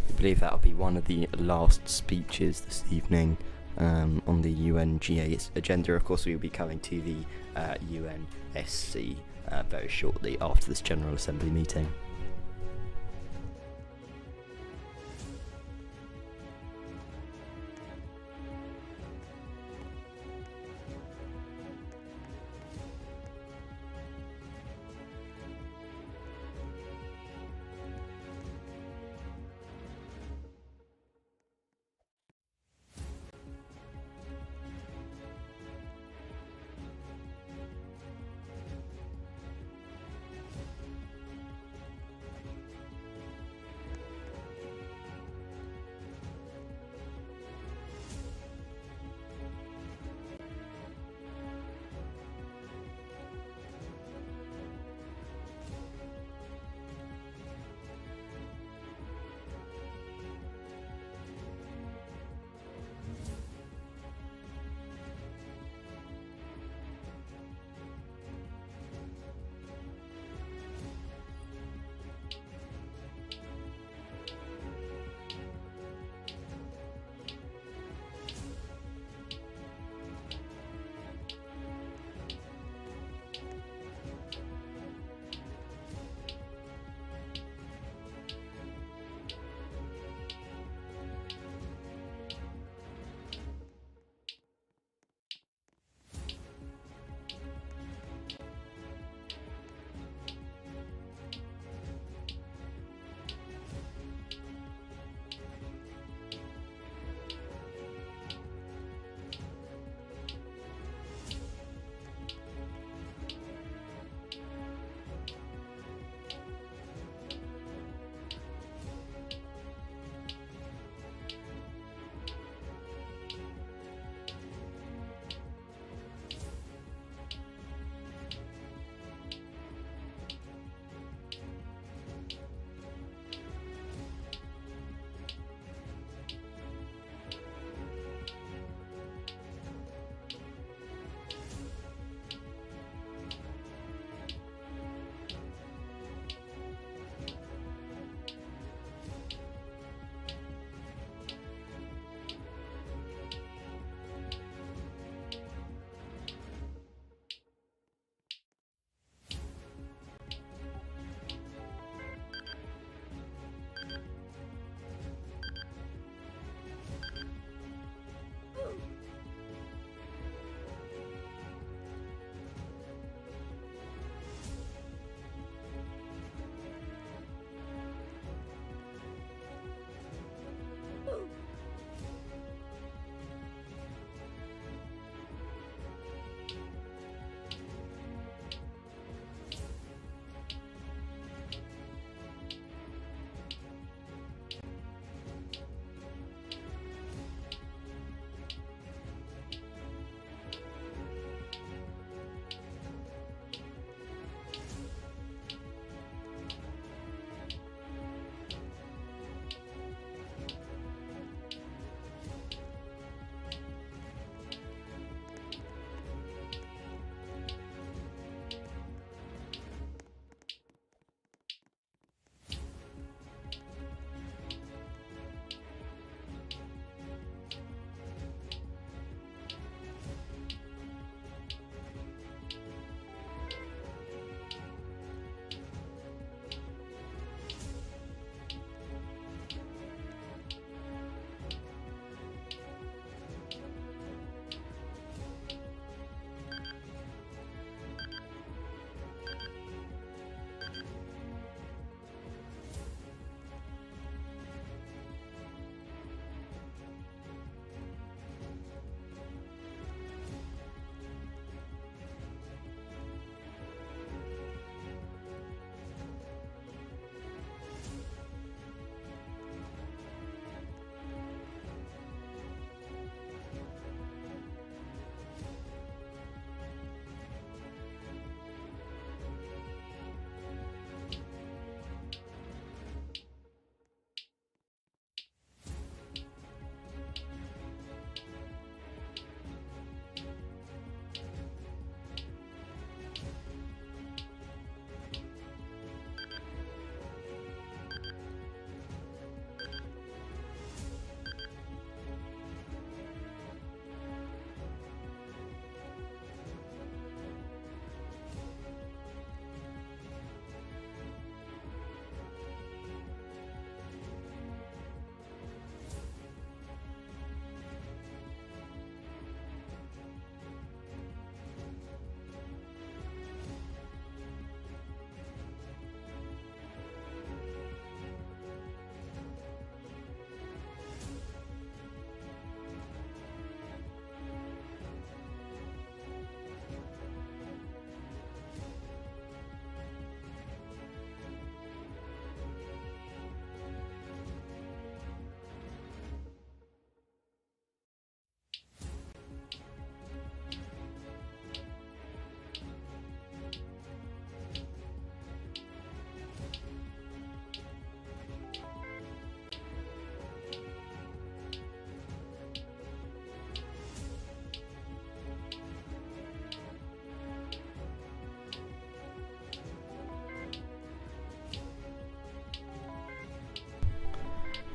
Speaker 1: I believe that'll be one of the last speeches this evening on the UNGA agenda. Of course, we will be coming to the UNSC very shortly after this General Assembly meeting.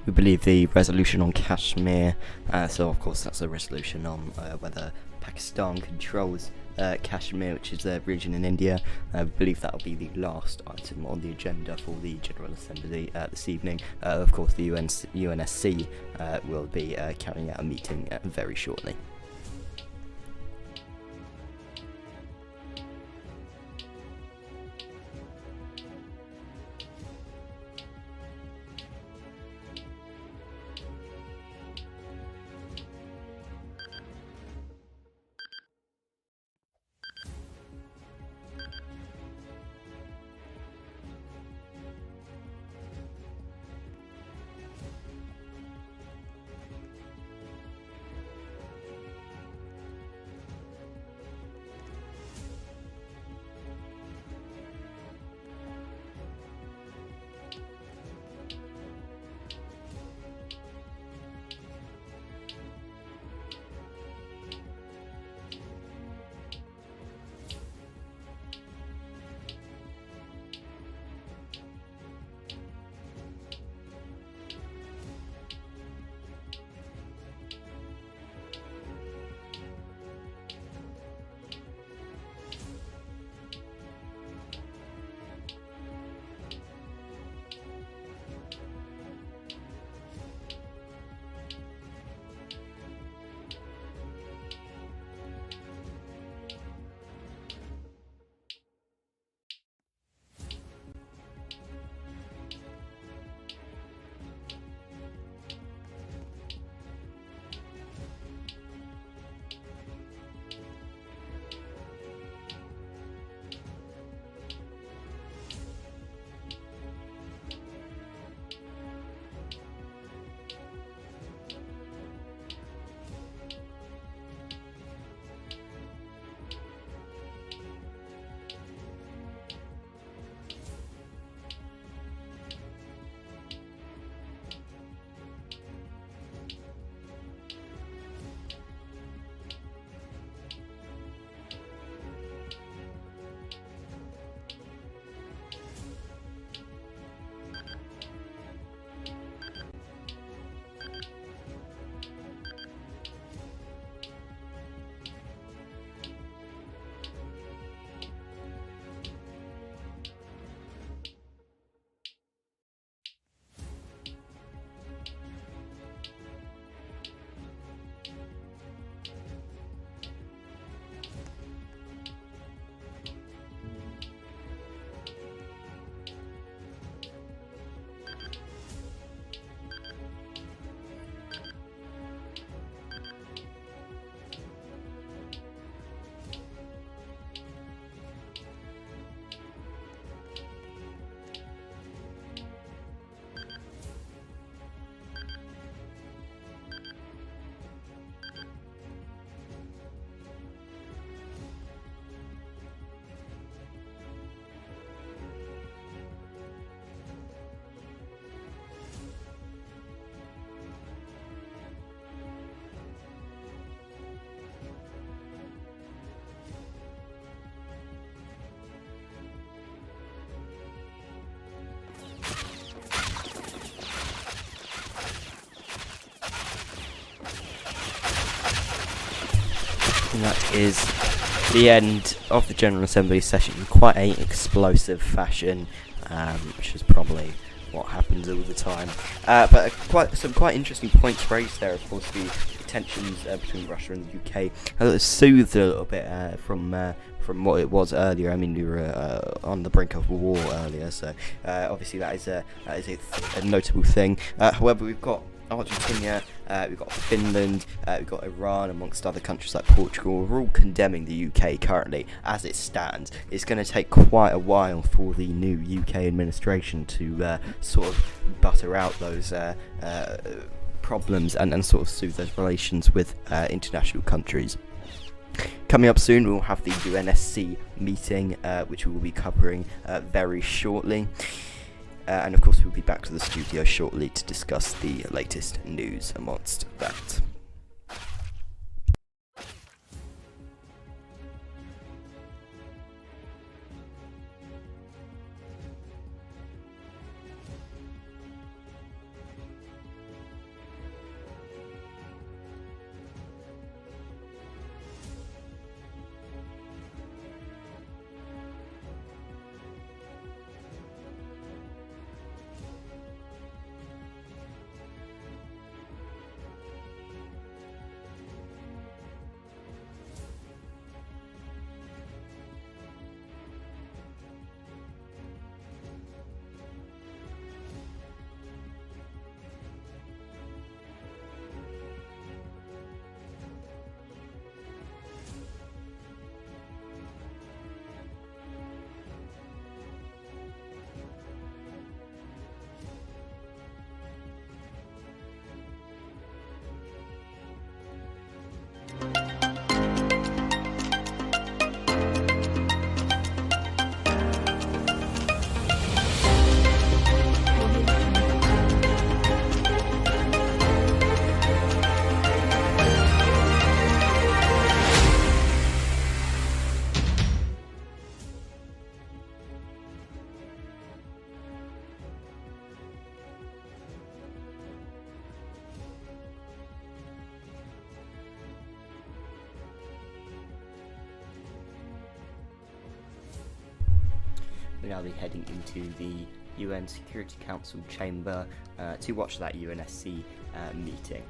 Speaker 1: we believe the resolution on Kashmir. So of course that's a resolution on whether Pakistan controls Kashmir, which is a region in India. We believe that will be the last item on the agenda for the General Assembly this evening. Of course, the UNSC will be carrying out a meeting very shortly. And that is the end of the General Assembly session in quite an explosive fashion, which is probably what happens all the time. But some quite interesting points raised there. Of course, the tensions between Russia and the UK soothed a little bit from what it was earlier. I mean, we were on the brink of war earlier, so obviously that is a notable thing. However, we've got Argentina, we've got Finland, we've got Iran, amongst other countries like Portugal. We're all condemning the UK currently as it stands. It's going to take quite a while for the new UK administration to sort of butter out those problems and sort of soothe those relations with international countries. Coming up soon, we'll have the UNSC meeting, which we will be covering very shortly. And of course, we'll be back to the studio shortly to discuss the latest news amongst that. we'll now be heading into the UN Security Council chamber to watch that UNSC meeting.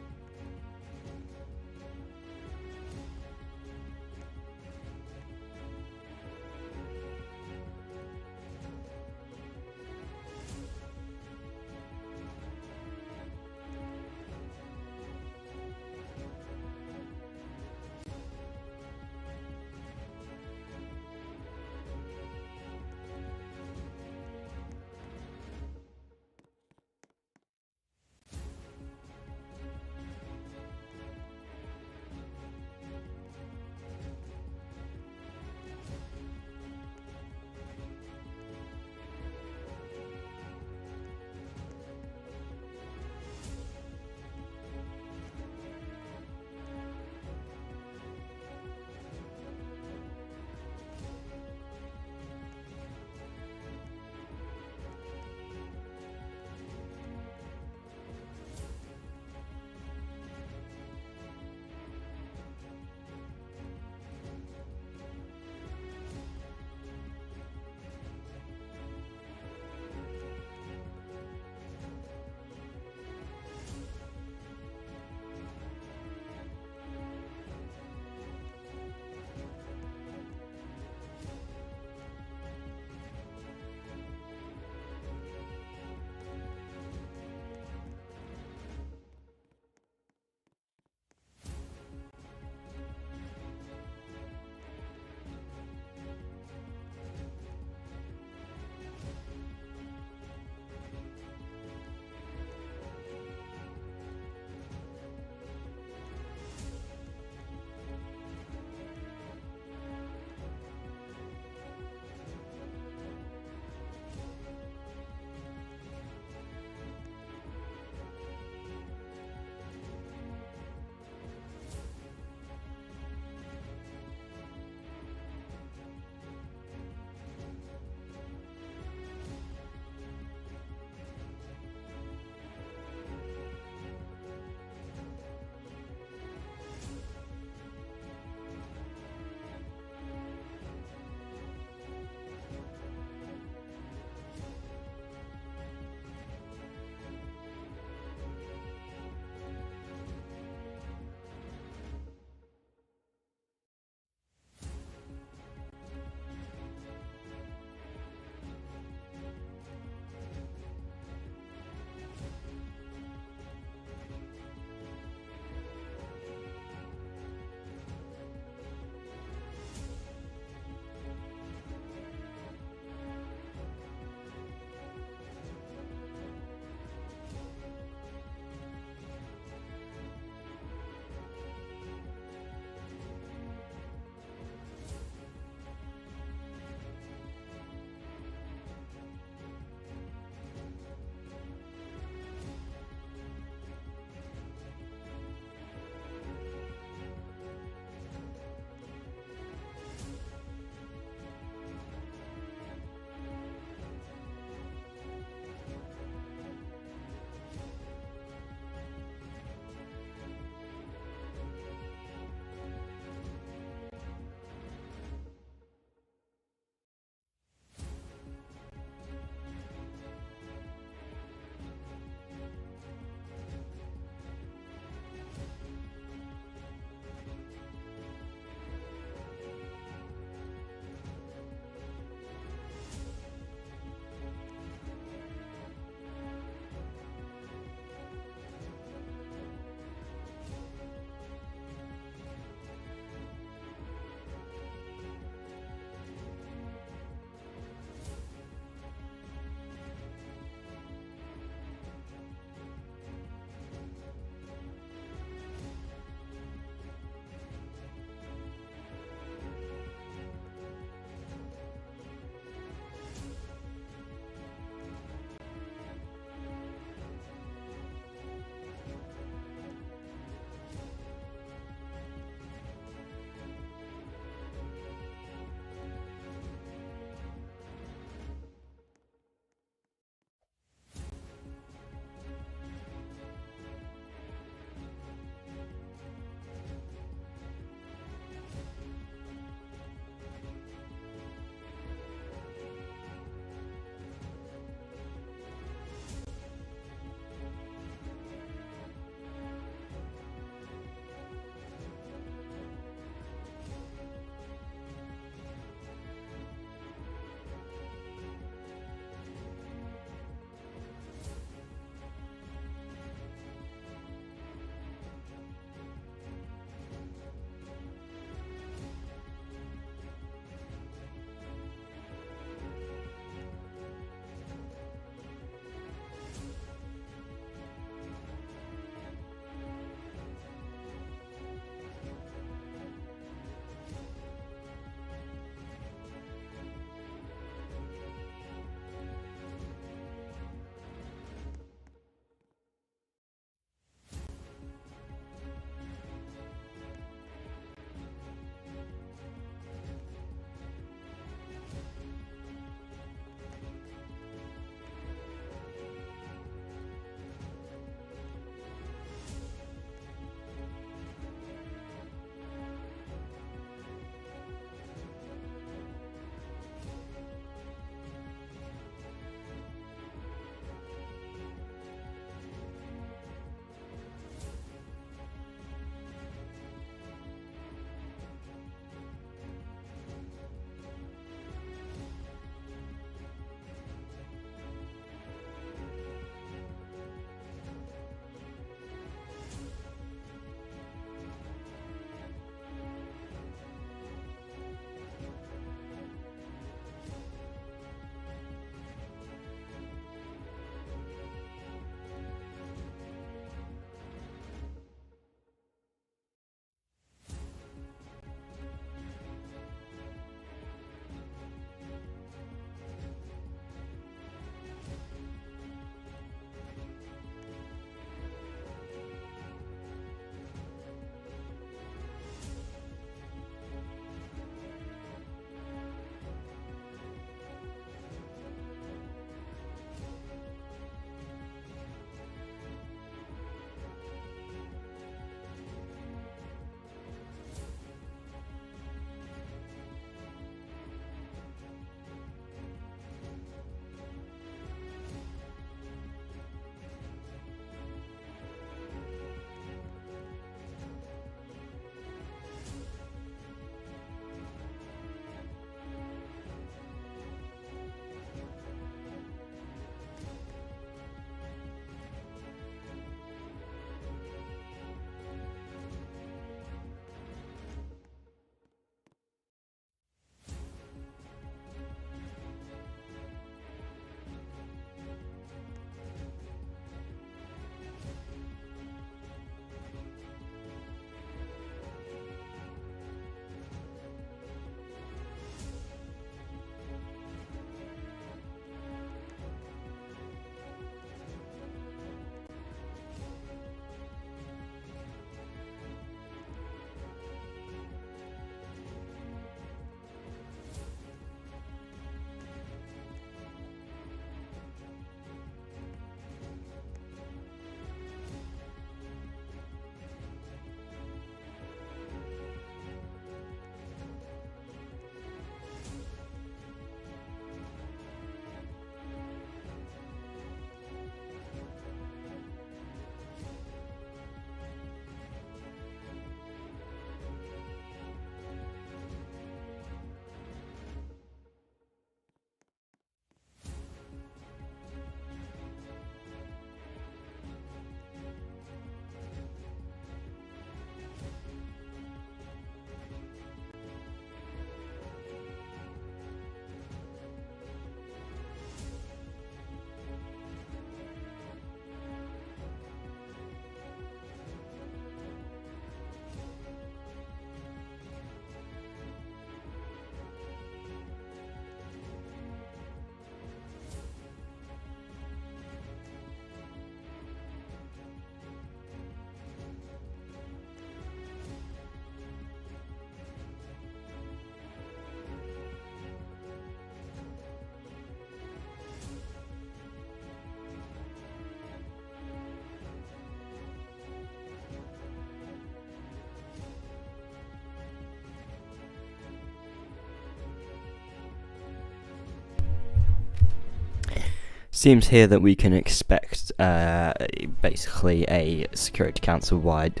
Speaker 1: Seems here that we can expect basically a Security Council-wide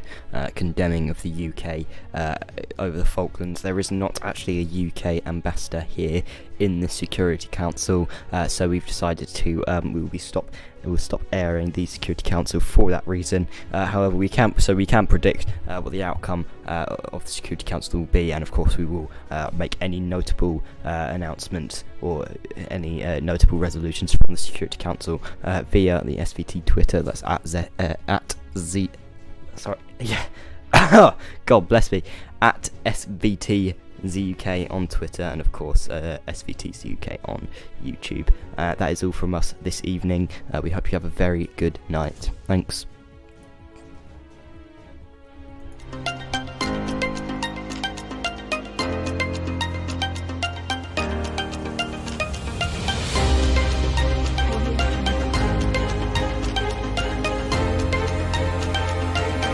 Speaker 1: condemning of the UK over the Falklands. There is not actually a UK ambassador here in the Security Council, so we've decided to we will stop airing the Security Council for that reason. However, we can predict what the outcome of the Security Council will be, and of course we will make any notable announcements or any notable resolutions from the Security Council via the SVT Twitter. That's God bless me, at SVT ZUK on Twitter, and of course SVT ZUK on YouTube. That is all from us this evening. We hope you have a very good night. Thanks.